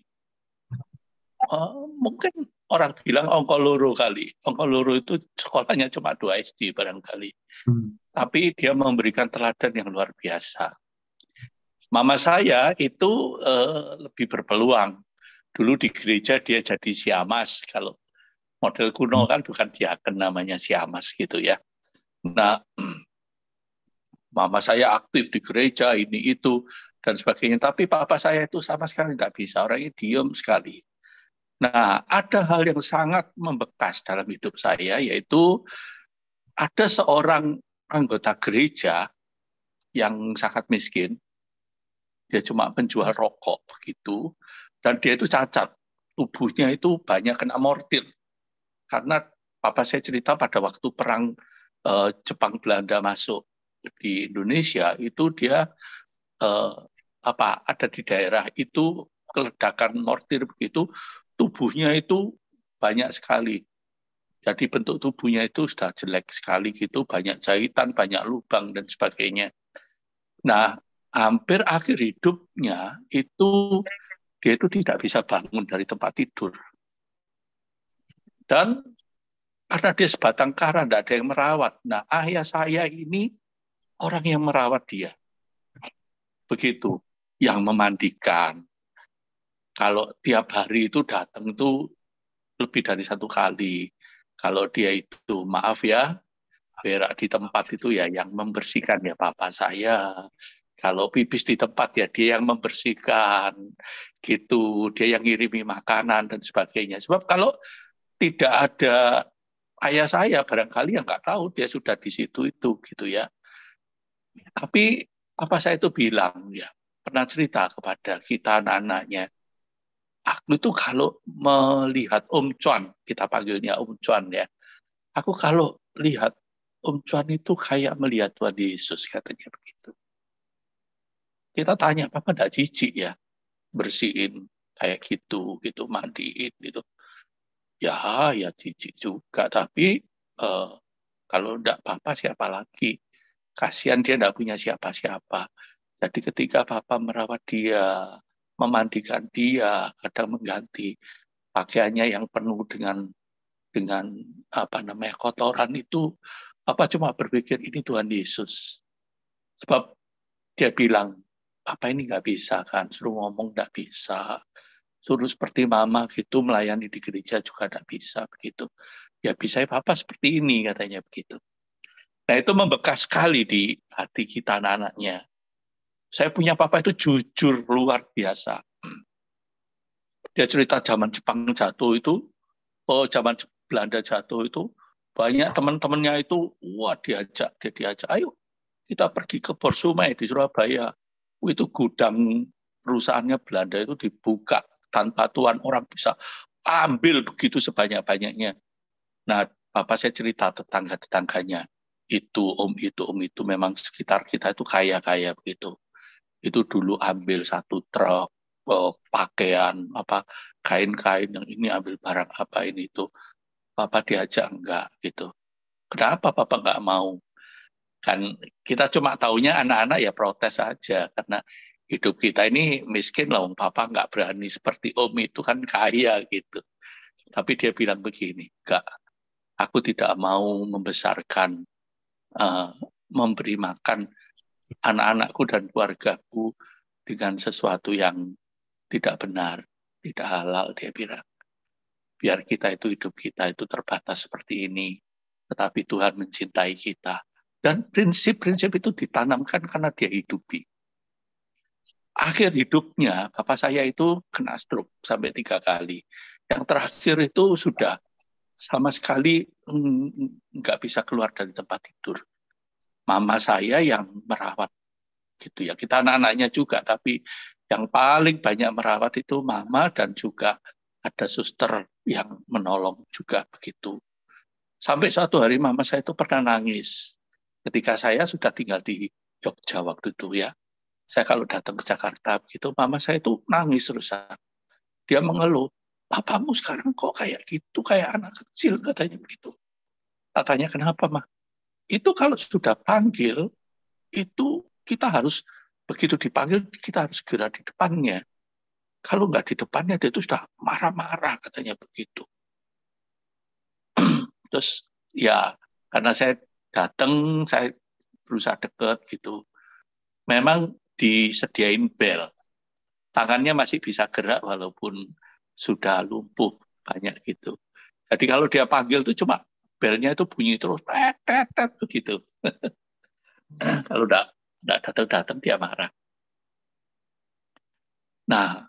Mungkin orang bilang ongkoloro kali. Ongkoloro itu sekolahnya cuma 2 SD barangkali. Tapi dia memberikan teladan yang luar biasa. Mama saya itu lebih berpeluang. Dulu di gereja dia jadi siamas. Kalau Model kuno kan bukan diaken, namanya siamas gitu ya. Nah, mama saya aktif di gereja, ini itu, dan sebagainya. Tapi papa saya itu sama sekali nggak bisa, orangnya diem sekali. Nah, ada hal yang sangat membekas dalam hidup saya, yaitu ada seorang anggota gereja yang sangat miskin. Dia cuma penjual rokok begitu, dan dia itu cacat. Tubuhnya itu banyak kena mortir. Karena papa saya cerita pada waktu perang Jepang Belanda masuk di Indonesia, itu dia ada di daerah itu keledakan mortir begitu, tubuhnya itu banyak sekali. Jadi bentuk tubuhnya itu sudah jelek sekali gitu, banyak jahitan, banyak lubang dan sebagainya. Nah, hampir akhir hidupnya itu dia itu tidak bisa bangun dari tempat tidur. Dan karena dia sebatang kara, tidak ada yang merawat. Nah, ayah saya ini orang yang merawat dia. Begitu, yang memandikan. Kalau tiap hari itu datang itu lebih dari 1 kali. Kalau dia itu, maaf ya, berak di tempat itu ya yang membersihkan ya papa saya. Kalau pipis di tempat ya dia yang membersihkan. Gitu, dia yang ngirimi makanan dan sebagainya. Sebab kalau tidak ada ayah saya, barangkali yang nggak tahu dia sudah di situ itu gitu ya. Tapi apa saya itu bilang ya, pernah cerita kepada kita anak-anaknya. Aku itu kalau melihat Om Cuan, kita panggilnya Om Cuan ya. Aku kalau lihat Om Cuan itu kayak melihat Tuhan Yesus, katanya begitu. Kita tanya, Papa enggak jijik ya bersihin kayak gitu, mandiin gitu. Ya jijik juga, tapi kalau enggak Papa siapa lagi? Kasihan dia enggak punya siapa-siapa. Jadi ketika Papa merawat dia, memandikan dia, kadang mengganti pakaiannya yang penuh dengan kotoran itu, Papa cuma berpikir ini Tuhan Yesus. Sebab dia bilang, Papa ini nggak bisa kan, suruh ngomong nggak bisa. Suruh seperti mama gitu melayani di gereja juga nggak bisa begitu. Ya bisa Papa seperti ini, katanya begitu. Nah itu membekas sekali di hati kita anak-anaknya. Saya punya papa itu jujur luar biasa. Dia cerita zaman Jepang jatuh itu, zaman Belanda jatuh itu, banyak teman-temannya itu, dia diajak, ayo kita pergi ke Borsumai di Surabaya. Itu gudang perusahaannya Belanda itu dibuka tanpa tuan, orang bisa ambil begitu sebanyak-banyaknya. Nah, Bapak saya cerita tetangga-tetangganya, om itu memang sekitar kita itu kaya-kaya begitu. Itu dulu ambil 1 truk pakaian, kain-kain yang ini ambil barang apa ini itu. Papa diajak enggak gitu. Kenapa Papa enggak mau? Kan kita cuma taunya anak-anak ya protes saja karena hidup kita ini miskin loh, Papa enggak berani seperti Om itu kan kaya gitu. Tapi dia bilang begini, enggak, aku tidak mau membesarkan, memberi makan anak-anakku dan keluargaku dengan sesuatu yang tidak benar, tidak halal, dia bilang. Biar kita itu hidup kita itu terbatas seperti ini, tetapi Tuhan mencintai kita. Dan prinsip-prinsip itu ditanamkan karena dia hidupi. Akhir hidupnya, Bapak saya itu kena stroke sampai 3 kali. Yang terakhir itu sudah sama sekali nggak bisa keluar dari tempat tidur. Mama saya yang merawat gitu ya. Kita anak-anaknya juga, tapi yang paling banyak merawat itu mama dan juga ada suster yang menolong juga begitu. Sampai suatu hari mama saya itu pernah nangis. Ketika saya sudah tinggal di Jogja waktu itu ya. Saya kalau datang ke Jakarta begitu, mama saya itu nangis terusan. Dia mengeluh, papamu sekarang kok kayak gitu, kayak anak kecil, katanya begitu. Katanya, kenapa, Ma? Itu kalau sudah panggil, itu kita harus, begitu dipanggil, kita harus segera di depannya. Kalau nggak di depannya, dia itu sudah marah-marah, katanya begitu. Terus, ya, karena saya datang, saya berusaha deket gitu. Memang disediain bel. Tangannya masih bisa gerak walaupun sudah lumpuh banyak gitu. Jadi kalau dia panggil tuh cuma belnya itu bunyi terus, tet, tet, tet, begitu. Kalau udah datang-datang dia marah. Nah,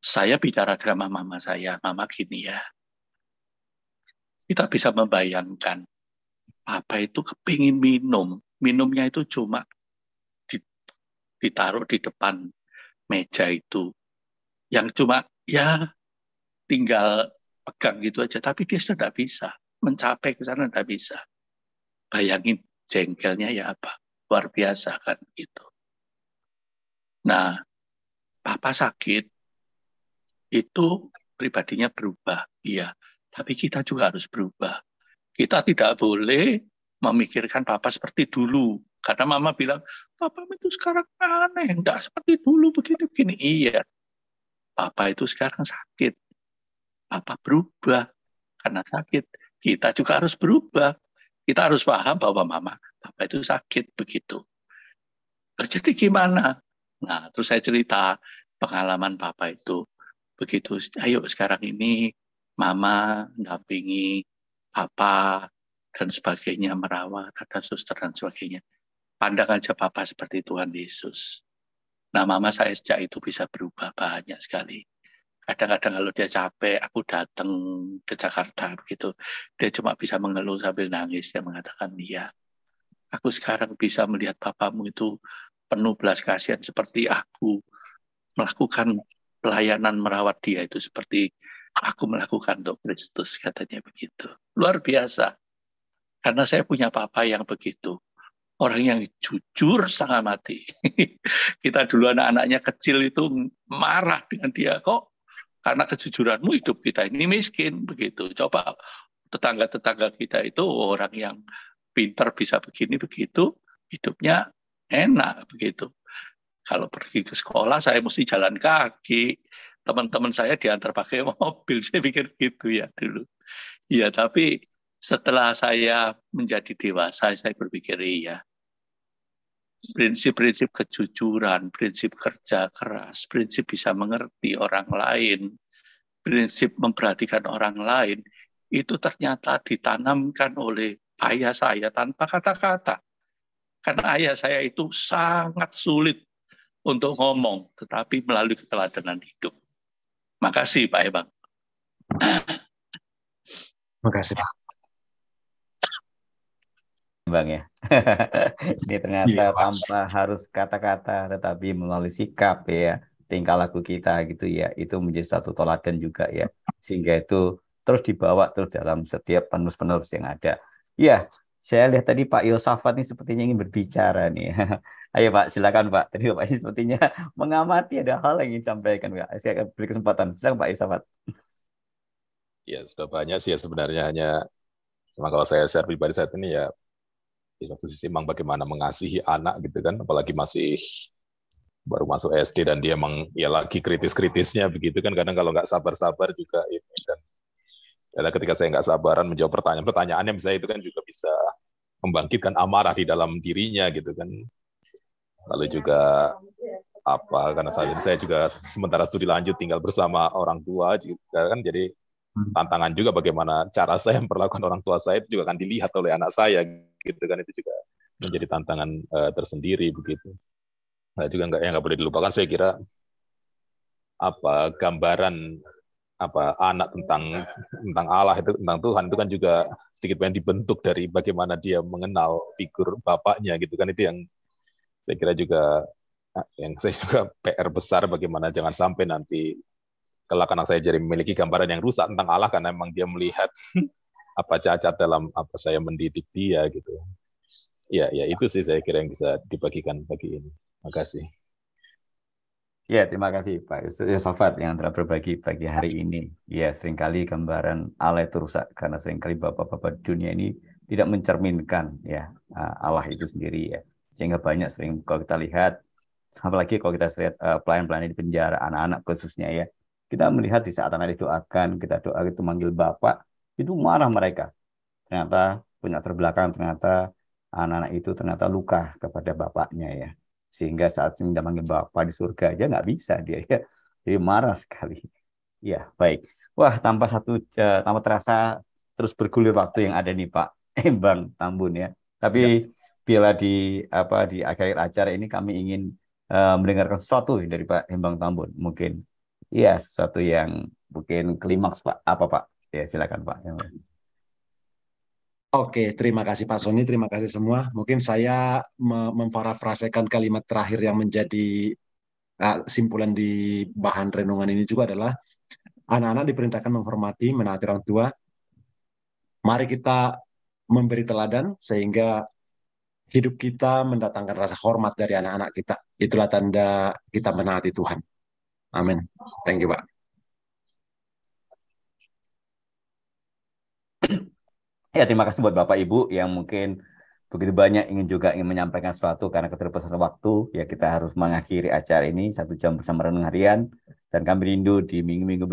saya bicara sama mama saya, mama gini ya, kita bisa membayangkan, papa itu kepingin minum, minumnya itu cuma ditaruh di depan meja itu, yang cuma ya tinggal pegang gitu aja, tapi dia sudah tidak bisa, mencapai ke sana tidak bisa. Bayangin jengkelnya ya apa, luar biasa kan gitu. Nah, papa sakit, itu pribadinya berubah, iya. Tapi kita juga harus berubah. Kita tidak boleh memikirkan papa seperti dulu. Karena mama bilang, papa itu sekarang aneh, enggak seperti dulu, begini-begini. Iya, papa itu sekarang sakit. Papa berubah karena sakit. Kita juga harus berubah. Kita harus paham bahwa papa itu sakit, begitu. Jadi gimana? Nah, terus saya cerita pengalaman papa itu. Begitu, ayo sekarang ini mama dampingi papa dan sebagainya, merawat, ada suster dan sebagainya. Pandang aja papa seperti Tuhan Yesus. Nah, mama saya sejak itu bisa berubah banyak sekali. Kadang-kadang kalau dia capek, aku datang ke Jakarta begitu. Dia cuma bisa mengeluh sambil nangis. Dia mengatakan, iya, aku sekarang bisa melihat papamu itu penuh belas kasihan seperti aku melakukan pelayanan merawat dia itu seperti aku melakukan untuk Kristus, katanya begitu. Luar biasa. Karena saya punya papa yang begitu. Orang yang jujur setengah mati. Kita dulu anak-anaknya kecil itu marah dengan dia. Kok karena kejujuranmu hidup kita ini miskin, begitu. Coba tetangga-tetangga kita itu orang yang pintar bisa begini, begitu. Hidupnya enak, begitu. Kalau pergi ke sekolah, saya mesti jalan kaki. Teman-teman saya diantar pakai mobil. Saya pikir gitu ya dulu. Ya, tapi setelah saya menjadi dewasa, saya berpikir, iya. Prinsip-prinsip kejujuran, prinsip kerja keras, prinsip bisa mengerti orang lain, prinsip memperhatikan orang lain, itu ternyata ditanamkan oleh ayah saya tanpa kata-kata. Karena ayah saya itu sangat sulit untuk ngomong, tetapi melalui keteladanan hidup. Makasih Pak Ebang. Makasih Pak. Bang ya. Ini ternyata tanpa harus kata-kata, tetapi melalui sikap ya, tingkah laku kita gitu ya, itu menjadi satu teladan juga ya, sehingga itu terus dibawa terus dalam setiap penerus-penerus yang ada. Ya, saya lihat tadi Pak Yosafat ini sepertinya ingin berbicara nih. Ayo Pak, silakan Pak. Tadi Pak ini sepertinya mengamati, ada hal yang ingin disampaikan Pak. Saya akan beri kesempatan. Silakan Pak Yosafat. Ya, sudah banyak sih ya sebenarnya, hanya memang kalau saya share pribadi saat ini ya, di satu sisi memang bagaimana mengasihi anak gitu kan, apalagi masih baru masuk SD dan dia emang ya lagi kritis-kritisnya begitu kan, kadang kalau nggak sabar-sabar juga ini, dan ya, ketika saya nggak sabaran menjawab pertanyaannya misalnya, itu kan juga bisa membangkitkan amarah di dalam dirinya gitu kan. Lalu juga karena saat ini saya juga sementara studi lanjut tinggal bersama orang tua juga kan, jadi tantangan juga bagaimana cara saya memperlakukan orang tua saya itu juga akan dilihat oleh anak saya gitu kan, itu juga menjadi tantangan tersendiri begitu. Nah, juga nggak boleh dilupakan, saya kira gambaran anak tentang Allah itu, tentang Tuhan itu kan juga sedikit banyak dibentuk dari bagaimana dia mengenal figur bapaknya gitu kan. Itu yang saya kira juga yang saya juga PR besar, bagaimana jangan sampai nanti kelak anak saya jadi memiliki gambaran yang rusak tentang Allah karena memang dia melihat cacat dalam saya mendidik dia gitu. Ya itu sih saya kira yang bisa dibagikan pagi ini. Terima kasih. Ya, terima kasih Pak Yosafat yang telah berbagi pagi hari ini. Ya, seringkali gambaran Allah itu rusak karena seringkali bapak-bapak dunia ini tidak mencerminkan ya Allah itu sendiri ya. Sehingga banyak sering kalau kita lihat, apalagi kalau kita lihat pelayan-pelayan di penjara, anak-anak khususnya ya, kita melihat di saat anak didoakan, kita doa itu manggil Bapak, itu marah mereka. Ternyata punya terbelakang, ternyata anak-anak itu ternyata luka kepada bapaknya ya. Sehingga saat dia manggil Bapak di surga aja nggak bisa dia ya. Jadi marah sekali. Ya, baik. Wah, tanpa terasa terus bergulir waktu yang ada nih Pak Embang Tambun ya. Tapi bila di akhir acara ini kami ingin mendengarkan sesuatu dari Pak Embang Tambun, mungkin ya sesuatu yang mungkin klimaks Pak. Apa Pak? Ya, silakan Pak. Oke, terima kasih Pak Sony, terima kasih semua. Mungkin saya memparafrasekan kalimat terakhir yang menjadi simpulan di bahan renungan ini juga adalah anak-anak diperintahkan menghormati, menaati orang tua. Mari kita memberi teladan sehingga hidup kita mendatangkan rasa hormat dari anak-anak kita. Itulah tanda kita menaati Tuhan. Amin. Thank you, Pak. Ya, terima kasih buat Bapak Ibu yang mungkin begitu banyak ingin menyampaikan sesuatu karena keterbatasan waktu. Ya, kita harus mengakhiri acara ini 1 jam bersama renungan harian. Dan kami rindu di minggu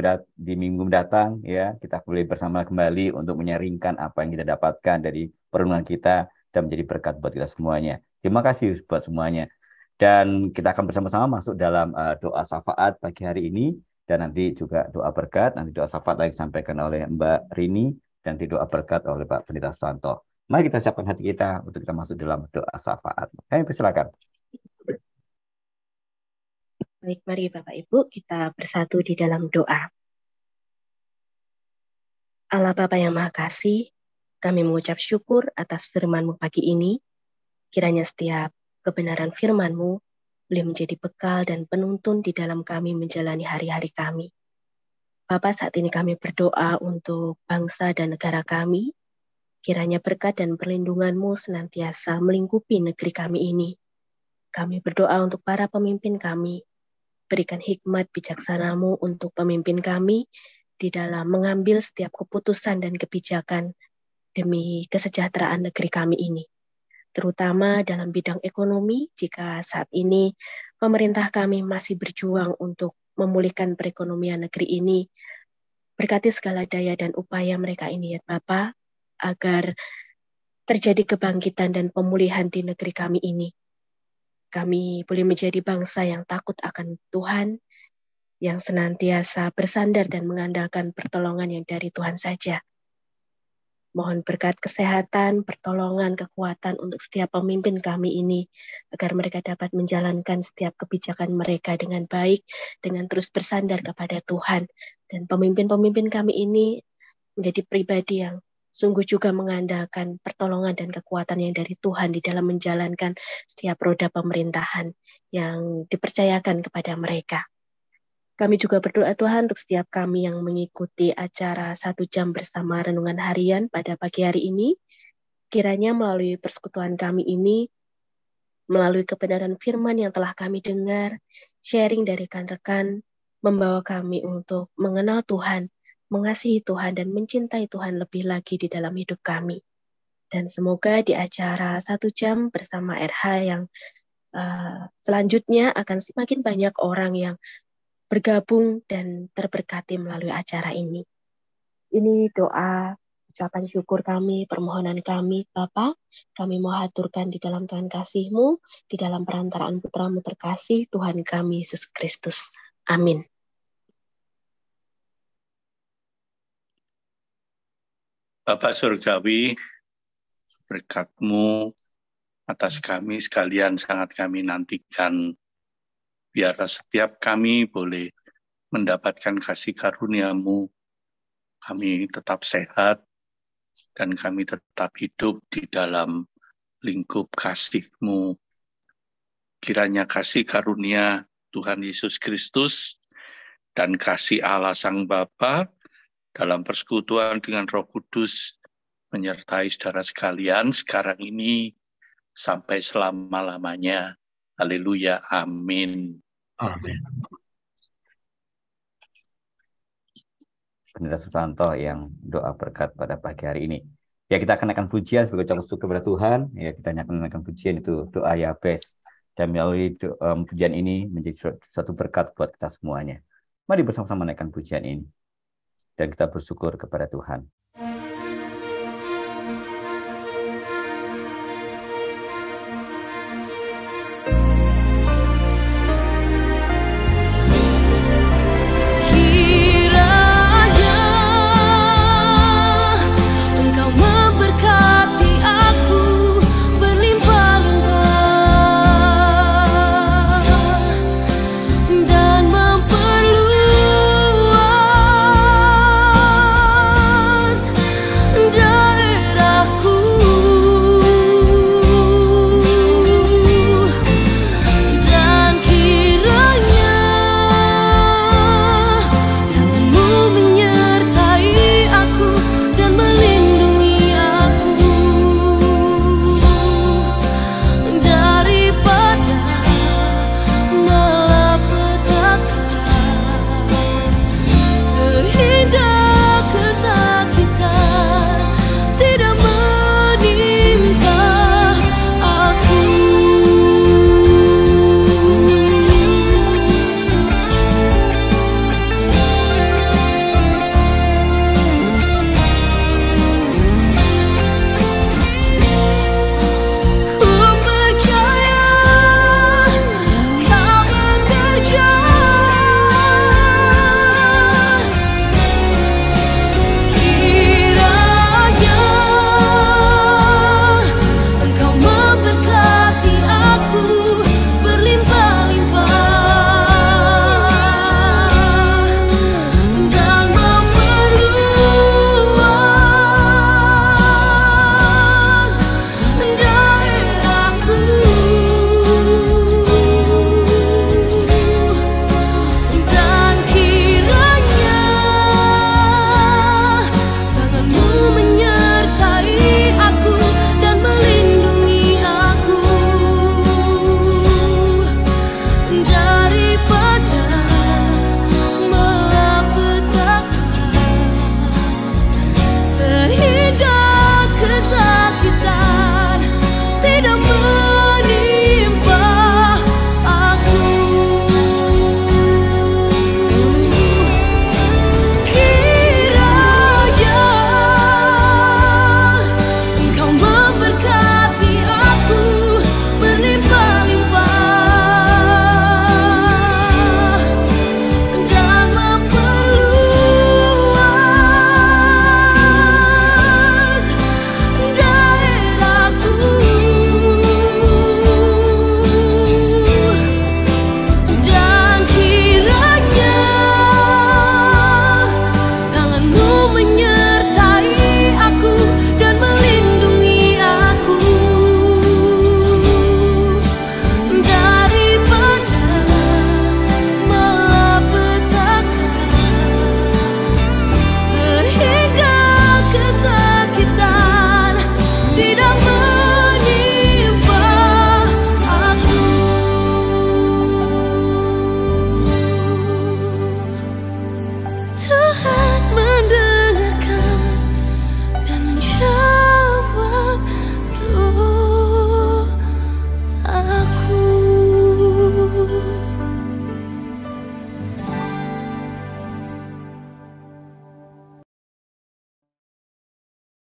mendatang ya kita boleh bersama kembali untuk menyaringkan apa yang kita dapatkan dari perenungan kita dan menjadi berkat buat kita semuanya. Terima kasih buat semuanya. Dan kita akan bersama-sama masuk dalam doa syafaat pagi hari ini dan nanti juga doa berkat, nanti doa syafaat lagi disampaikan oleh Mbak Rini dan nanti doa berkat oleh Pak Pendeta Susanto. Mari kita siapkan hati kita untuk kita masuk dalam doa syafaat. Kami persilakan. Baik, mari Bapak Ibu kita bersatu di dalam doa. Allah Bapa yang Maha Kasih, kami mengucap syukur atas firman-Mu pagi ini. Kiranya setiap kebenaran firman-Mu boleh menjadi bekal dan penuntun di dalam kami menjalani hari-hari kami. Bapak, saat ini kami berdoa untuk bangsa dan negara kami. Kiranya berkat dan perlindungan-Mu senantiasa melingkupi negeri kami ini. Kami berdoa untuk para pemimpin kami. Berikan hikmat bijaksana-Mu untuk pemimpin kami di dalam mengambil setiap keputusan dan kebijakan demi kesejahteraan negeri kami ini. Terutama dalam bidang ekonomi, jika saat ini pemerintah kami masih berjuang untuk memulihkan perekonomian negeri ini. Berkati segala daya dan upaya mereka ini ya Bapa, agar terjadi kebangkitan dan pemulihan di negeri kami ini. Kami boleh menjadi bangsa yang takut akan Tuhan, yang senantiasa bersandar dan mengandalkan pertolongan yang dari Tuhan saja. Mohon berkat kesehatan, pertolongan, kekuatan untuk setiap pemimpin kami ini, agar mereka dapat menjalankan setiap kebijakan mereka dengan baik, dengan terus bersandar kepada Tuhan. Dan pemimpin-pemimpin kami ini menjadi pribadi yang sungguh juga mengandalkan pertolongan dan kekuatan yang dari Tuhan di dalam menjalankan setiap roda pemerintahan yang dipercayakan kepada mereka. Kami juga berdoa Tuhan untuk setiap kami yang mengikuti acara 1 jam bersama renungan harian pada pagi hari ini. Kiranya melalui persekutuan kami ini, melalui kebenaran firman yang telah kami dengar, sharing dari rekan-rekan, membawa kami untuk mengenal Tuhan, mengasihi Tuhan dan mencintai Tuhan lebih lagi di dalam hidup kami. Dan semoga di acara 1 jam bersama RH yang selanjutnya akan semakin banyak orang yang bergabung dan terberkati melalui acara ini. Ini doa, ucapan syukur kami, permohonan kami, Bapa, kami mau haturkan di dalam Tuhan kasih-Mu, di dalam perantaraan Putra-Mu terkasih, Tuhan kami Yesus Kristus. Amin. Bapak Surgawi, berkat-Mu atas kami sekalian sangat kami nantikan. Biar setiap kami boleh mendapatkan kasih karunia-Mu, kami tetap sehat, dan kami tetap hidup di dalam lingkup kasih-Mu. Kiranya kasih karunia Tuhan Yesus Kristus dan kasih Allah Sang Bapa dalam persekutuan dengan Roh Kudus menyertai saudara sekalian sekarang ini sampai selama-lamanya. Haleluya, amin. Amin. Pendeta Susanto yang doa berkat pada pagi hari ini. Ya, kita akan naikkan pujian sebagai ucapan syukur kepada Tuhan. Ya, kita akan naikkan pujian itu doa Yabes. Dan melalui pujian ini menjadi suatu berkat buat kita semuanya. Mari bersama-sama naikkan pujian ini. Dan kita bersyukur kepada Tuhan. Kiranya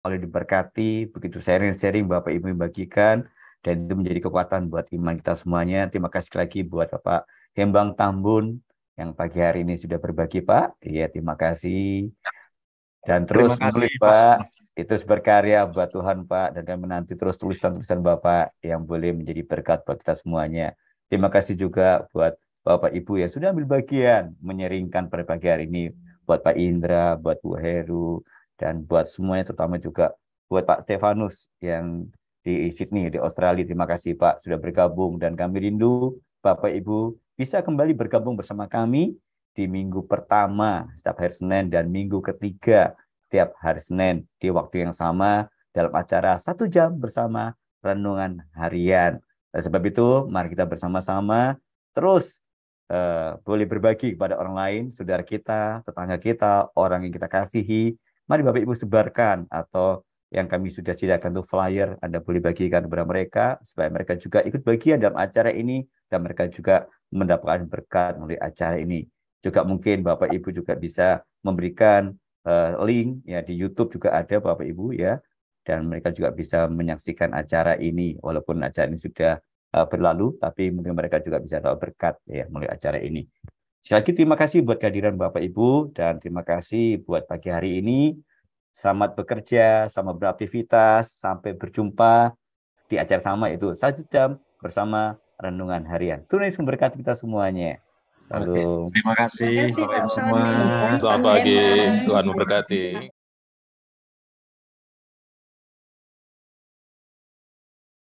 oleh diberkati, begitu sharing-sharing Bapak Ibu membagikan, dan itu menjadi kekuatan buat iman kita semuanya. Terima kasih lagi buat Bapak Hembang Tambun yang pagi hari ini sudah berbagi, Pak. Iya, terima kasih. Dan terus Terima kasih, menulis, Pak. Pak. Itu berkarya buat Tuhan, Pak. Dan kami menanti terus tulisan-tulisan Bapak yang boleh menjadi berkat buat kita semuanya. Terima kasih juga buat Bapak Ibu yang sudah ambil bagian menyeringkan pada pagi hari ini. Buat Pak Indra, buat Bu Heru, dan buat semuanya, terutama juga buat Pak Stefanus yang di Sydney, di Australia. Terima kasih, Pak, sudah bergabung. Dan kami rindu Bapak Ibu bisa kembali bergabung bersama kami di minggu pertama setiap hari Senin dan minggu ketiga setiap hari Senin di waktu yang sama dalam acara 1 jam bersama renungan harian. Oleh sebab itu, mari kita bersama-sama terus boleh berbagi kepada orang lain, saudara kita, tetangga kita, orang yang kita kasihi. Mari Bapak Ibu sebarkan, atau yang kami sudah sediakan itu flyer, Anda boleh bagikan kepada mereka supaya mereka juga ikut bagian dalam acara ini dan mereka juga mendapatkan berkat melalui acara ini. Juga mungkin Bapak Ibu juga bisa memberikan link ya di YouTube juga ada Bapak Ibu ya, dan mereka juga bisa menyaksikan acara ini walaupun acara ini sudah berlalu, tapi mungkin mereka juga bisa dapat berkat ya melalui acara ini. Sekali lagi terima kasih buat kehadiran Bapak Ibu dan terima kasih buat pagi hari ini. Selamat bekerja, selamat beraktivitas, sampai berjumpa di acara sama itu 1 jam bersama renungan harian. Tuhan Yesus memberkati kita semuanya. Lalu Terima kasih Bapak Ibu semua. Selamat pagi, Tuhan memberkati.